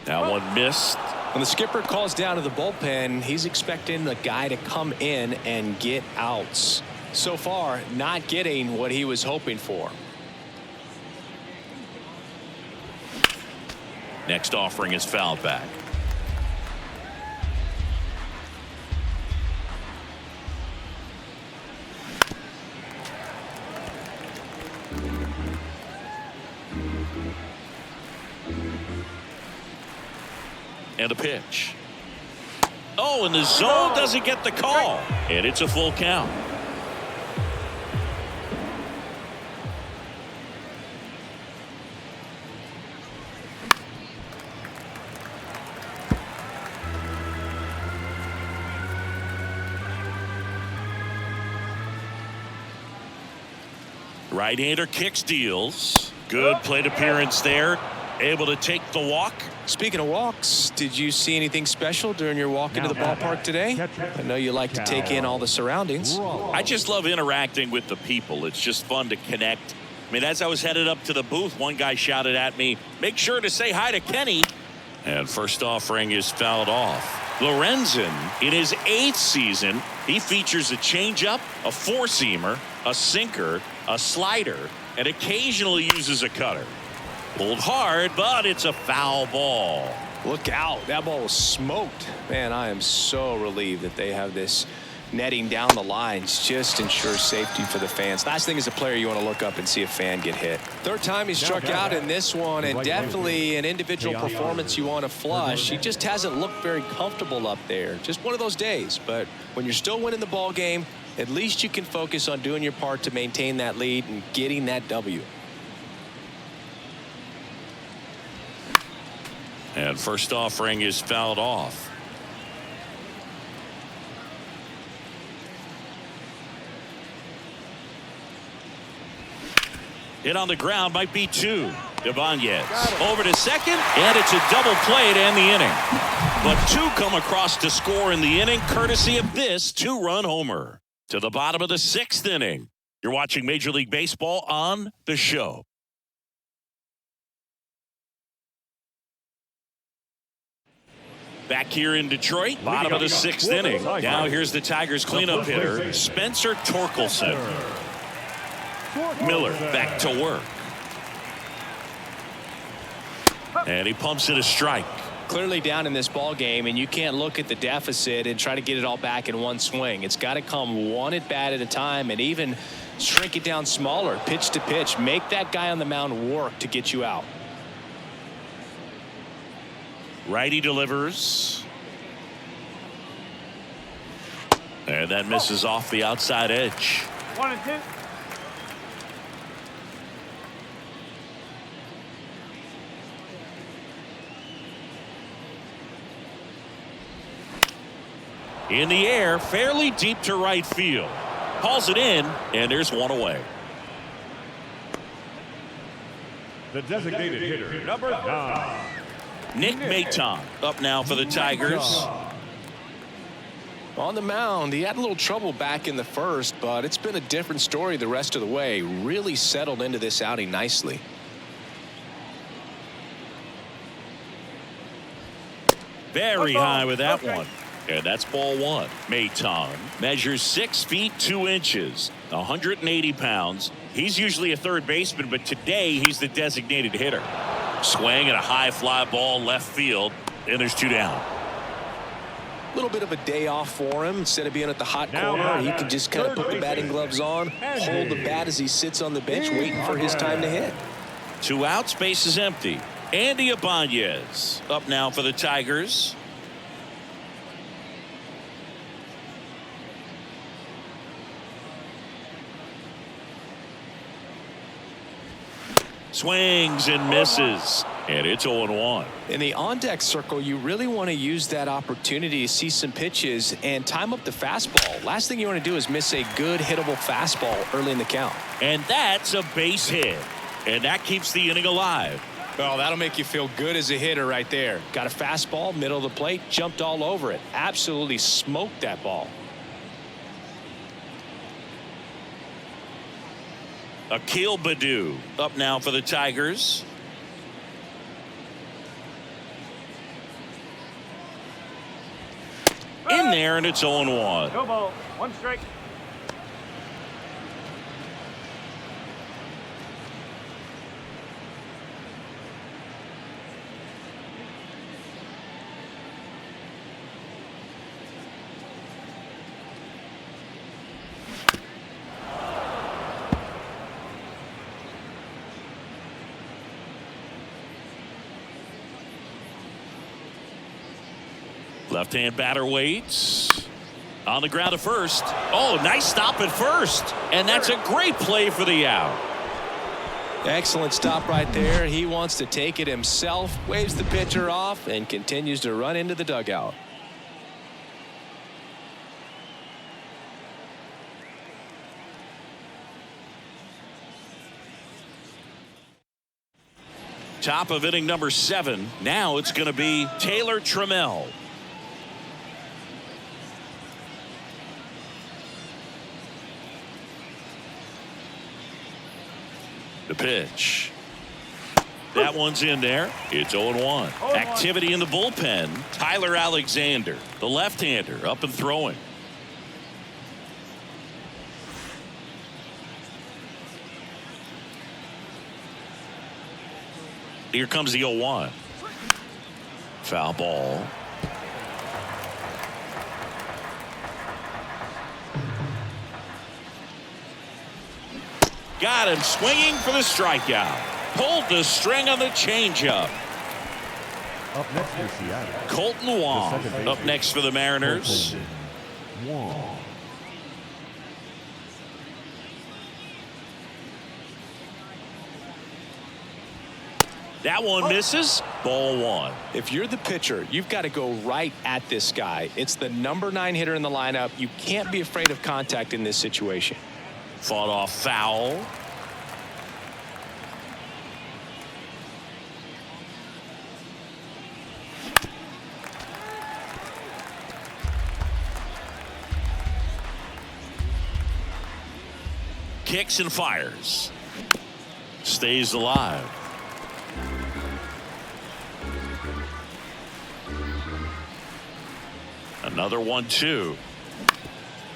That one missed. When the skipper calls down to the bullpen, he's expecting the guy to come in and get outs. So far, not getting what he was hoping for. Next offering is fouled back. And a pitch. Oh, and the zone doesn't get the call. And it's a full count. Right-hander kicks, deals. Good plate appearance there. Able to take the walk. Speaking of walks, did you see anything special during your walk into the ballpark today? I know you like to take in all the surroundings. I just love interacting with the people. It's just fun to connect, mean, as I was headed up to the booth, one guy shouted at me, "Make sure to say hi to Kenny." And first offering is fouled off. Lorenzen, in his 8th season, he features a changeup, a four-seamer, a sinker, a slider, and occasionally uses a cutter. Pulled hard, but it's a foul ball. Look out. That ball was smoked. Man, I am so relieved that they have this netting down the lines. Just ensures safety for the fans. Last thing as a player, you want to look up and see a fan get hit. Third time he struck out in this one, and definitely an individual performance you want to flush. He just hasn't looked very comfortable up there. Just one of those days. But when you're still winning the ball game, at least you can focus on doing your part to maintain that lead and getting that W. And first offering is fouled off. Hit on the ground, might be 2. Ibanez over to second, and it's a double play to end the inning. But 2 come across to score in the inning, courtesy of this 2-run homer. To the bottom of the 6th inning. You're watching Major League Baseball on The Show. Back here in Detroit, bottom of the 6th inning. Now here's the Tigers cleanup hitter, Spencer Torkelson. Miller back to work. And he pumps it a strike. Clearly down in this ball game, and you can't look at the deficit and try to get it all back in one swing. It's got to come one at bat at a time, and even shrink it down smaller, pitch to pitch. Make that guy on the mound work to get you out. Righty delivers. And that misses off the outside edge. 1-2. In the air, fairly deep to right field. Hauls it in, and there's one away. The designated hitter, number 9. Nick Maton up now for the Tigers. On the mound, he had a little trouble back in the first, but it's been a different story the rest of the way. Really settled into this outing nicely. Very high with that one. And that's ball 1. Maton measures 6 feet 2 inches, 180 pounds. He's usually a third baseman, but today he's the designated hitter. Swing and a high fly ball left field, and there's 2 down. A little bit of a day off for him. Instead of being at the hot corner, he can just kind of put the batting gloves on, hold the bat as he sits on the bench waiting for his time to hit. 2 outs, base is empty. Andy Ibanez up now for the Tigers. Swings and misses, and it's 0-1. In the on-deck circle, you really want to use that opportunity to see some pitches and time up the fastball. Last thing you want to do is miss a good hittable fastball early in the count. And that's a base hit, and that keeps the inning alive. Well, that'll make you feel good as a hitter right there. Got a fastball, middle of the plate, jumped all over it. Absolutely smoked that ball. Akil Baddoo up now for the Tigers. In there, and it's 0-1. No ball. 1 strike. Left-hand batter waits. On the ground to first. Oh, nice stop at first. And that's a great play for the out. Excellent stop right there. He wants to take it himself, waves the pitcher off, and continues to run into the dugout. Top of inning number 7. Now it's going to be Taylor Trammell. The pitch. That one's in there. It's 0-1. Activity in the bullpen. Tyler Alexander, the left-hander, up and throwing. Here comes the 0-1. Foul ball. Got him swinging for the strikeout. Pulled the string on the changeup. Up next for Seattle, Colton Wong up next for the Mariners. Wong. That one misses. Ball 1. If you're the pitcher, you've got to go right at this guy. It's the number 9 hitter in the lineup. You can't be afraid of contact in this situation. Fought off foul. Kicks and fires. Stays alive. Another 1-2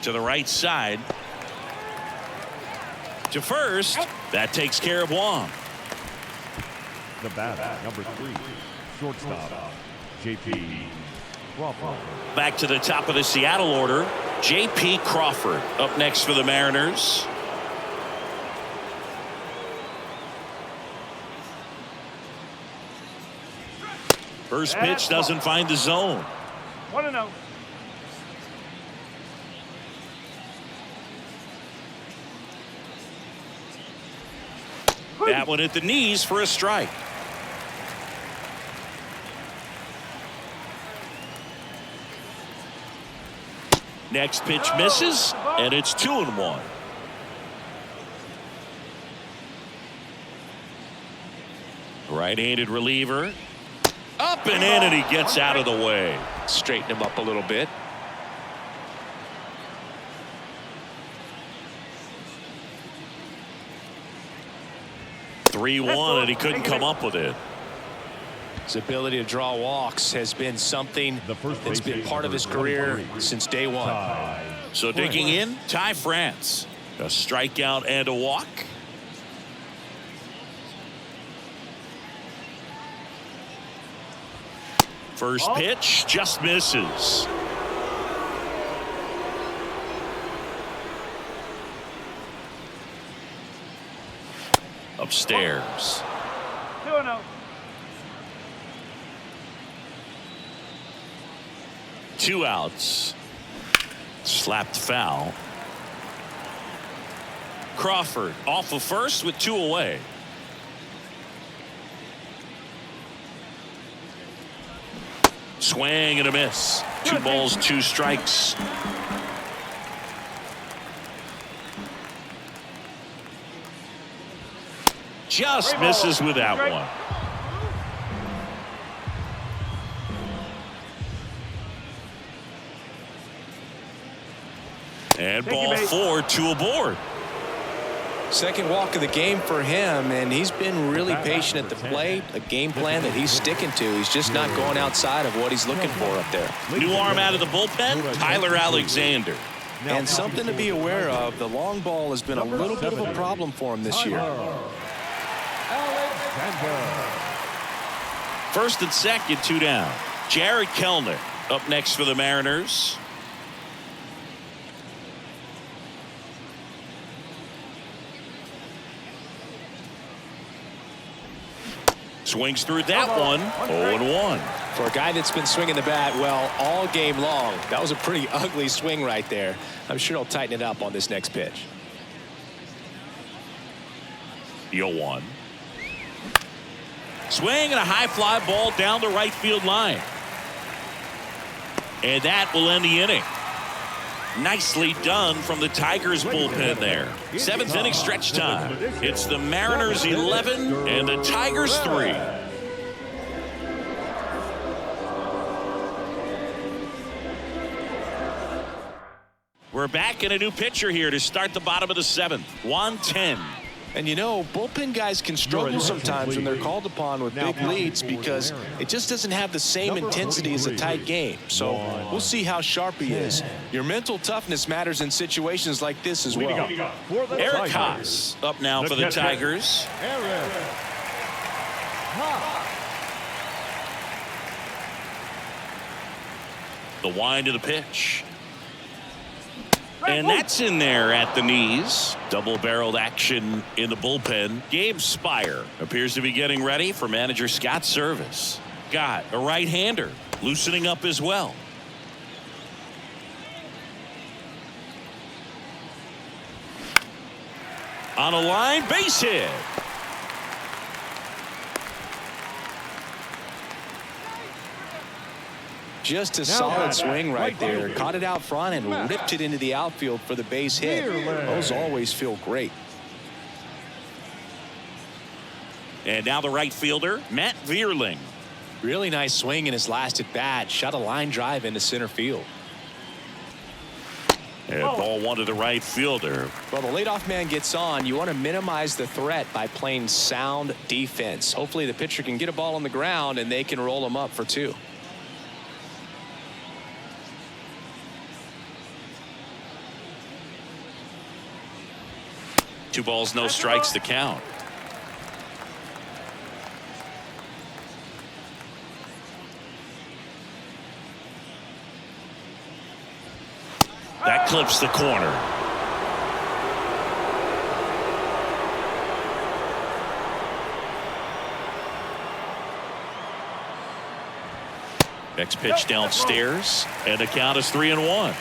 to the right side. To first. That takes care of Wong. The batter, number 3, shortstop, J.P. Crawford. Back to the top of the Seattle order. J.P. Crawford up next for the Mariners. First pitch doesn't find the zone. 1-0. That one at the knees for a strike. Next pitch misses, and it's 2-1. Right-handed reliever. Up and in, and he gets out of the way. Straighten him up a little bit. (3-1), and he couldn't come up with it. His ability to draw walks has been something that's been part of his career since day one. So digging in, Ty France. A strikeout and a walk. First pitch just misses. Upstairs. 2-0. 2 outs. Slapped foul. Crawford off of first with 2 away. Swing and a miss. 2 balls, 2 strikes. Just misses with that one. And ball 4, 2 aboard. Second walk of the game for him, and he's been really patient at the plate. A game plan that he's sticking to. He's just not going outside of what he's looking for up there. New arm out of the bullpen, Tyler Alexander. And something to be aware of, the long ball has been a little bit of a problem for him this year. First and second, 2 down. Jared Kelenic up next for the Mariners. Swings through that one. 0-1. For a guy that's been swinging the bat, well, all game long, that was a pretty ugly swing right there. I'm sure he'll tighten it up on this next pitch. The 0-1. Swing and a high fly ball down the right field line. And that will end the inning. Nicely done from the Tigers bullpen there. 7th inning stretch time. It's the Mariners 11 and the Tigers 3. We're back in a new pitcher here to start the bottom of the 7th. Juan 10. And you know, bullpen guys can struggle sometimes when they're called upon with big leads because it just doesn't have the same intensity as a tight game. So we'll see how sharp he is. Your mental toughness matters in situations like this as well. Eric Haas up now for the Tigers. The wind of the pitch. And that's in there at the knees. Double-barreled action in the bullpen. Gabe Spire appears to be getting ready for manager Scott's service. Got a right-hander loosening up as well. On a line, base hit. Just a solid swing right there. Caught it out front and ripped it into the outfield for the base hit. Those always feel great. And now the right fielder, Matt Vierling. Really nice swing in his last at bat. Shot a line drive into center field. And ball one to the right fielder. Well, the leadoff man gets on. You want to minimize the threat by playing sound defense. Hopefully the pitcher can get a ball on the ground and they can roll him up for 2. Two balls, no strikes to count. That clips the corner. Next pitch downstairs, and the count is 3-1.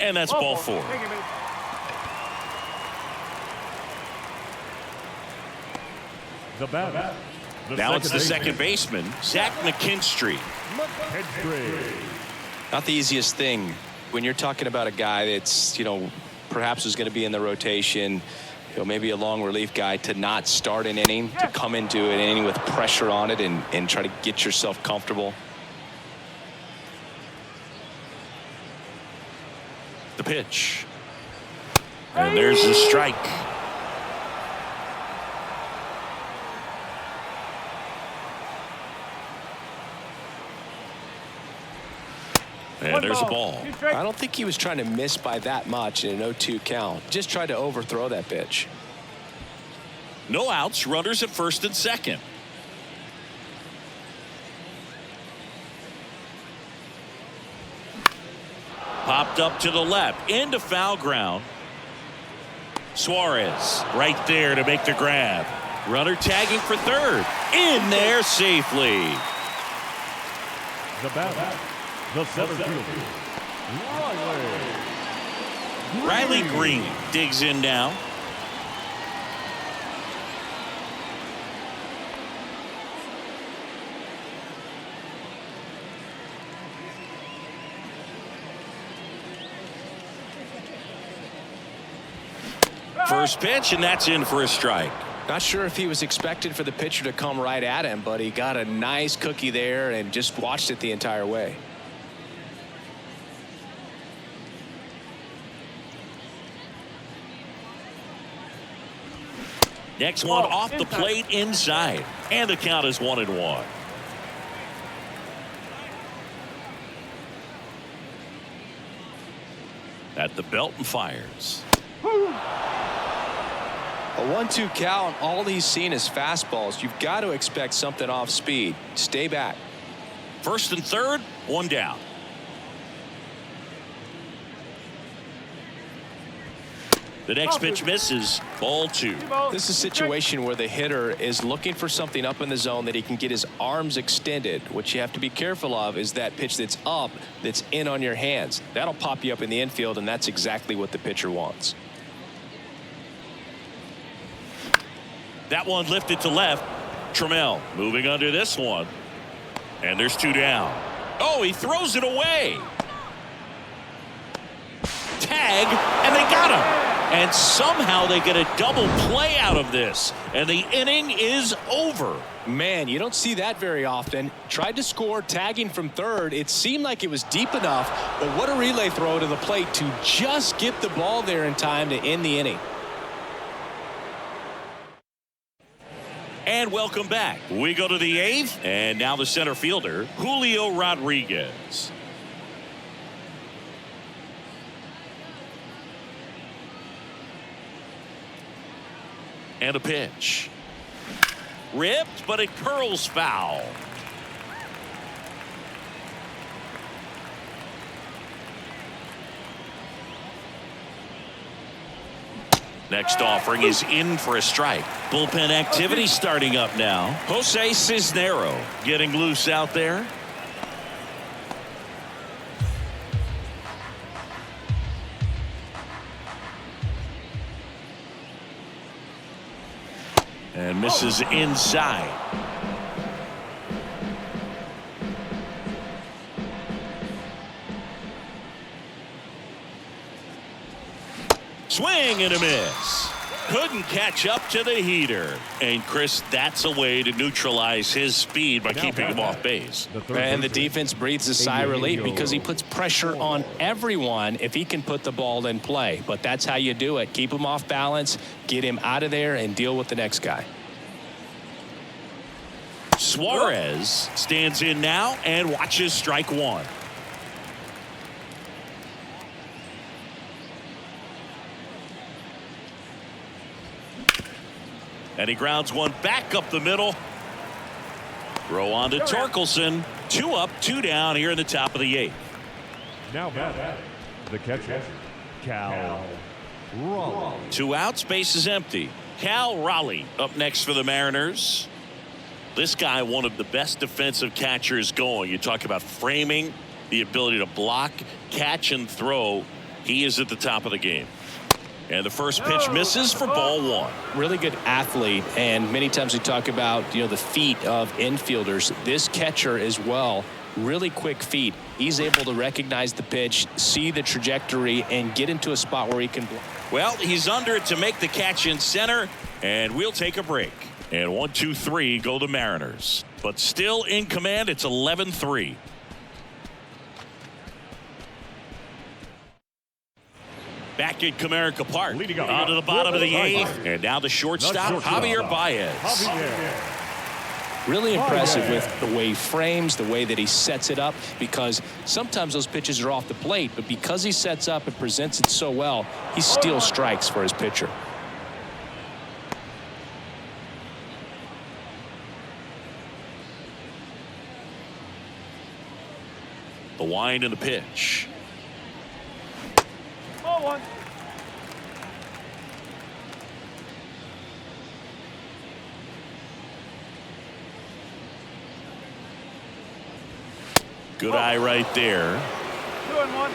And that's ball 4. The batter. Now it's the second baseman, Zach McKinstry. Not the easiest thing when you're talking about a guy that's, perhaps is going to be in the rotation, maybe a long relief guy, to not start an inning, to come into an inning with pressure on it and try to get yourself comfortable. The pitch. And there's the strike. And there's a ball. I don't think he was trying to miss by that much in an 0-2 count. Just tried to overthrow that pitch. No outs, runners at first and second. Popped up to the left, into foul ground. Suarez right there to make the grab. Runner tagging for third. In there safely. The batter. The center fielder, Riley Green digs in now. First pitch, and that's in for a strike. Not sure if he was expected for the pitcher to come right at him, but he got a nice cookie there and just watched it the entire way. Next one off the plate inside, and the count is 1-1. At the belt and fires. A 1-2 count, all he's seen is fastballs. You've got to expect something off speed. Stay back. First and third, one down. The next pitch misses. Ball 2. This is a situation where the hitter is looking for something up in the zone that he can get his arms extended. What you have to be careful of is that pitch that's up, that's in on your hands. That'll pop you up in the infield, and that's exactly what the pitcher wants. That one lifted to left. Trammell moving under this one. And there's 2 down. Oh, he throws it away. Tag, and they got him. And somehow they get a double play out of this. And the inning is over. Man, you don't see that very often. Tried to score, tagging from third. It seemed like it was deep enough, but what a relay throw to the plate to just get the ball there in time to end the inning. And welcome back. We go to the 8th, and now the center fielder, Julio Rodriguez. And a pitch. Ripped, but it curls foul. Next offering is in for a strike. Bullpen activity starting up now. Jose Cisnero getting loose out there. And misses inside. Swing and a miss. Couldn't catch up to the heater. And Chris, that's a way to neutralize his speed by keeping him off base. And the defense breathes a sigh of relief because he puts pressure on everyone if he can put the ball in play. But that's how you do it. Keep him off balance, get him out of there, and deal with the next guy. Suarez stands in now and watches strike one. And he grounds one back up the middle. Throw on to Torkelson. 2 up, 2 down here in the top of the 8th. Now back, the catcher, Cal Raleigh. 2 outs, base is empty. Cal Raleigh up next for the Mariners. This guy, one of the best defensive catchers going. You talk about framing, the ability to block, catch, and throw. He is at the top of the game. And the first pitch misses for ball 1. Really good athlete, and many times we talk about the feet of infielders. This catcher as well, really quick feet. He's able to recognize the pitch, see the trajectory, and get into a spot where he can block. Well, he's under it to make the catch in center, and we'll take a break. And 1, 2, 3 go the Mariners. But still in command, it's 11-3. Back at Comerica Park. On to the bottom of the 8th. And now the shortstop, Javier Baez. Really impressive with the way he frames, the way that he sets it up, because sometimes those pitches are off the plate, but because he sets up and presents it so well, he steals strikes for his pitcher. The wind and the pitch. Ball 1. Good eye right there. 2-1.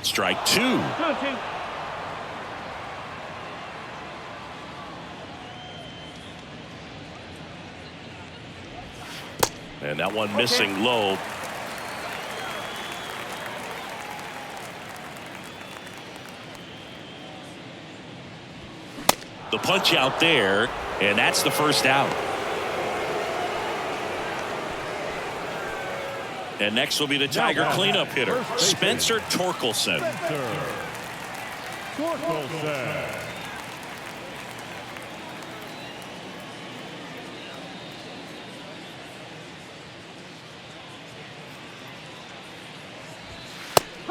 Strike 2. 2-2. And that one missing low. The punch out there, and that's the first out. And next will be the Tiger cleanup hitter, Spencer Torkelson. Torkelson.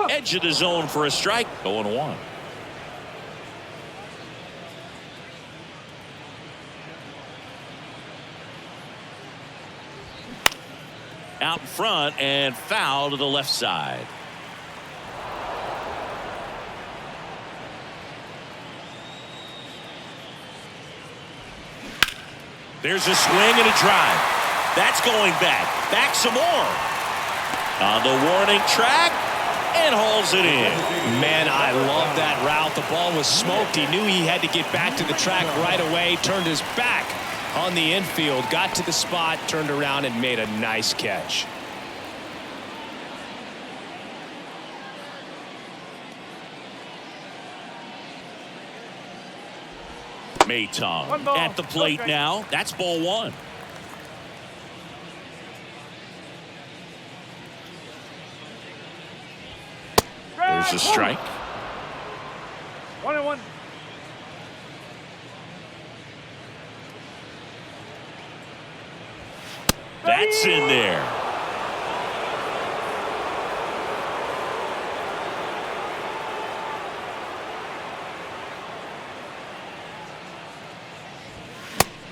Edge of the zone for a strike. 0-1. Out in front and foul to the left side. There's a swing and a drive. That's going back. Back some more. On the warning track. And hauls it in. Man, I love that route. The ball was smoked. He knew he had to get back to the track right away. Turned his back on the infield, got to the spot, turned around and made a nice catch. Maytong at the plate now. That's ball one. There's a strike. 1-1. That's in there.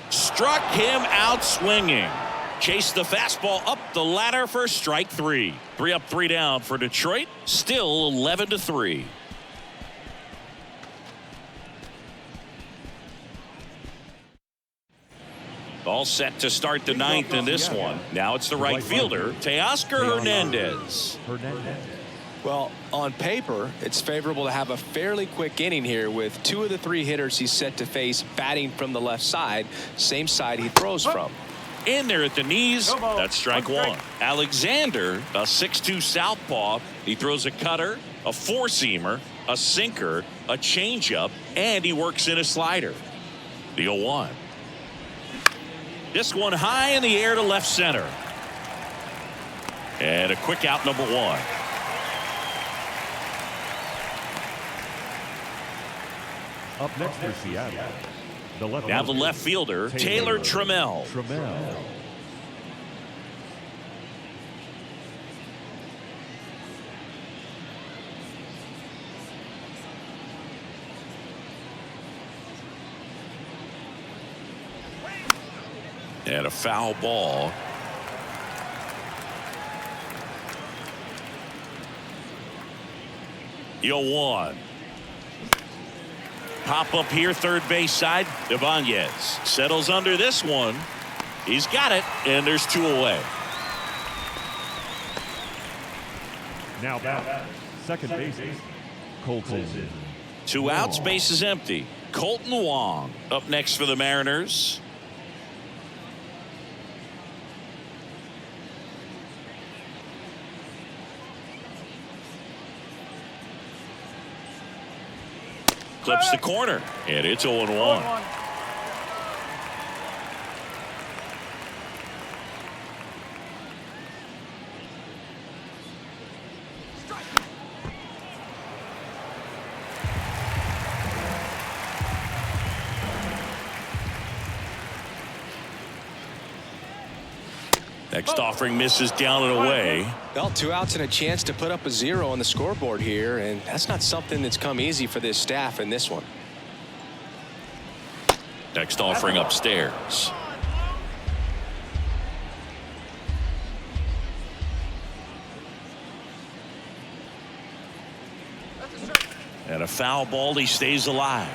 Struck him out swinging. Chased the fastball up the ladder for strike three. 3 up, 3 down for Detroit. Still 11-3. All set to start the ninth in this one. Now it's the right fielder, Teoscar Hernandez. Well, on paper, it's favorable to have a fairly quick inning here with 2 of the 3 hitters he's set to face batting from the left side, same side he throws from. In there at the knees. That's strike one. Alexander, a 6'2 southpaw. He throws a cutter, a four-seamer, a sinker, a changeup, and he works in a slider. The 0-1. This one high in the air to left center. And a quick out, number 1. Up next for Seattle, Now the left fielder, Taylor Trammell. And a foul ball. The 0-1. Pop up here, third base side. Ibanez settles under this one. He's got it, and there's 2 away. Now back, second baseman, Colton. 2 outs, base is empty. Colton Wong up next for the Mariners. Clips the corner, and it's 0-1. Next offering misses down and away. Well, 2 outs and a chance to put up a 0 on the scoreboard here, and that's not something that's come easy for this staff in this one. Next offering upstairs. And a foul ball, he stays alive.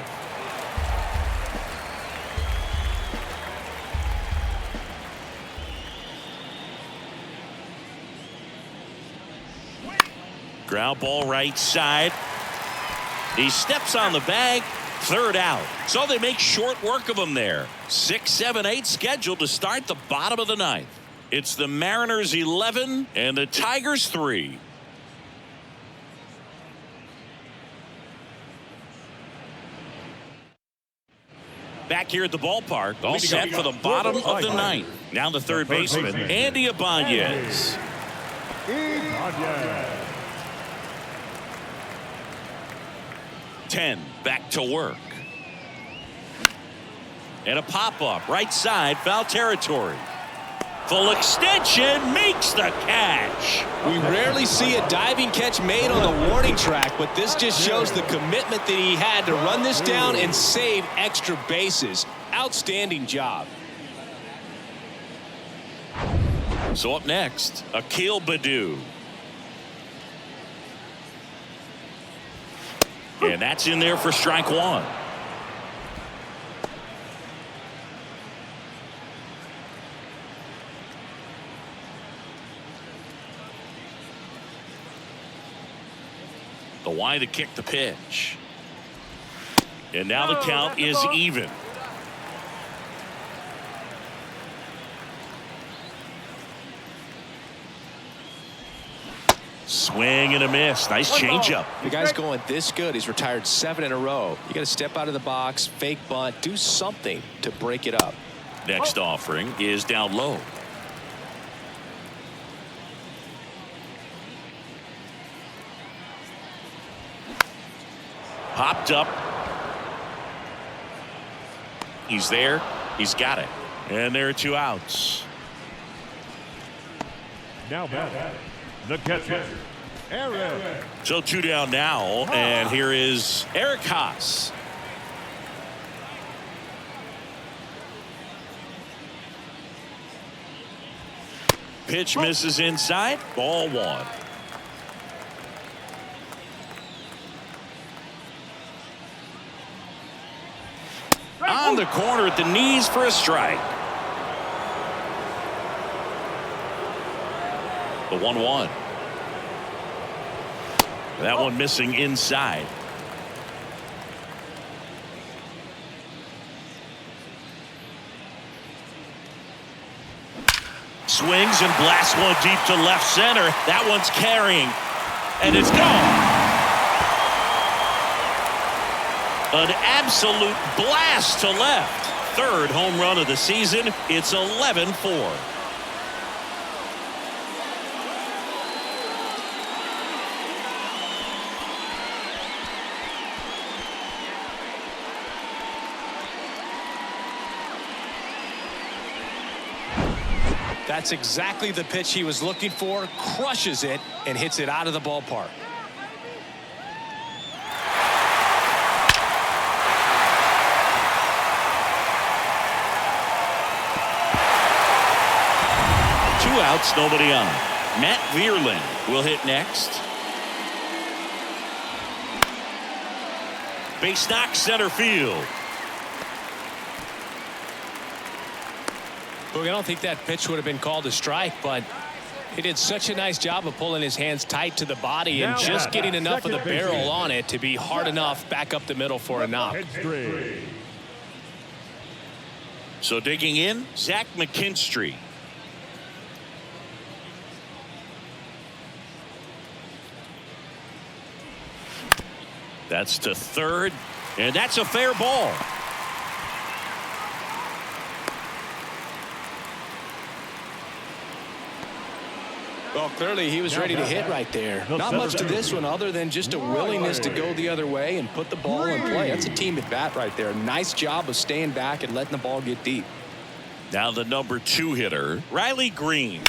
Ground ball right side. He steps on the bag. 3rd out. So they make short work of him there. 6, 7, 8 scheduled to start the bottom of the 9th. It's the Mariners 11 and the Tigers 3. Back here at the ballpark, all set for the bottom of the 9th. Now the third baseman, Andy Ibanez. 10 back to work. And a pop-up right side, foul territory. Full extension, makes the catch. We rarely see a diving catch made on the warning track, but this just shows the commitment that he had to run this down and save extra bases. Outstanding job. So up next, Akil Baddoo. And that's in there for strike 1. The wide to kick the pitch. And now the count is even. Swing and a miss. Nice changeup. The guy's going this good. He's retired 7 in a row. You got to step out of the box, fake bunt, do something to break it up. Next offering is down low. Popped up. He's there. He's got it. And there are 2 outs. Now back. The catcher, Aaron. So 2 down now. And here is Eric Haas. Pitch misses inside. Ball 1. On the corner at the knees for a strike. The 1-1. That one missing inside. Swings and blasts one deep to left center. That one's carrying. And it's gone. An absolute blast to left. 3rd home run of the season. It's 11-4. That's exactly the pitch he was looking for. Crushes it and hits it out of the ballpark. Two outs, nobody on. Matt Vierling will hit next. Base knock center field. Look, I don't think that pitch would have been called a strike, but he did such a nice job of pulling his hands tight to the body and just getting enough of the barrel on it to be hard enough back up the middle for a knock. So digging in, Zach McKinstry. That's to third, and that's a fair ball. Well, clearly he was ready to hit right there. Not much to this one other than just a willingness to go the other way and put the ball in play. That's a team at bat right there. Nice job of staying back and letting the ball get deep. Now the number 2 hitter, Riley Green.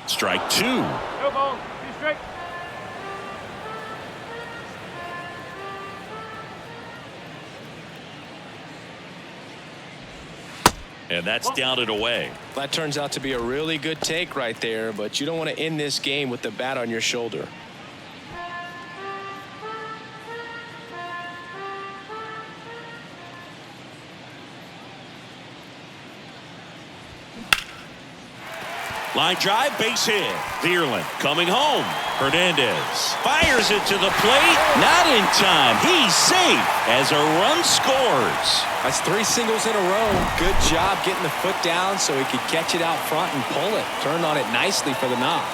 Strike 2. No ball. Be straight. And that's down and away. That turns out to be a really good take right there, but you don't want to end this game with the bat on your shoulder. Line drive, base hit. Vierling coming home. Hernandez fires it to the plate. Not in time. He's safe as a run scores. That's 3 singles in a row. Good job getting the foot down so he could catch it out front and pull it. Turned on it nicely for the knock.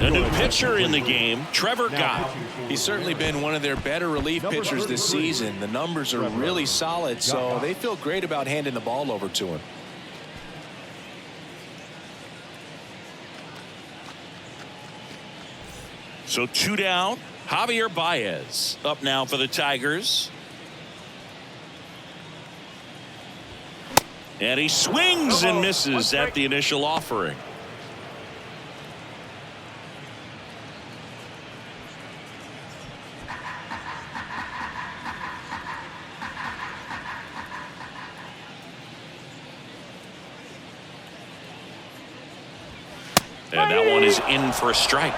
A new pitcher in the game, Trevor Gott. He's certainly been one of their better relief pitchers this season. The numbers are really solid, so they feel great about handing the ball over to him. So 2 down. Javier Baez up now for the Tigers. And he swings and misses at the initial offering. And that one is in for a strike.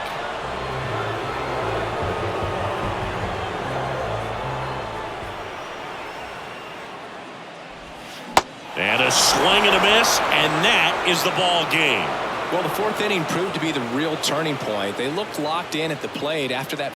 A swing and a miss, and that is the ball game. Well, the fourth inning proved to be the real turning point. They looked locked in at the plate after that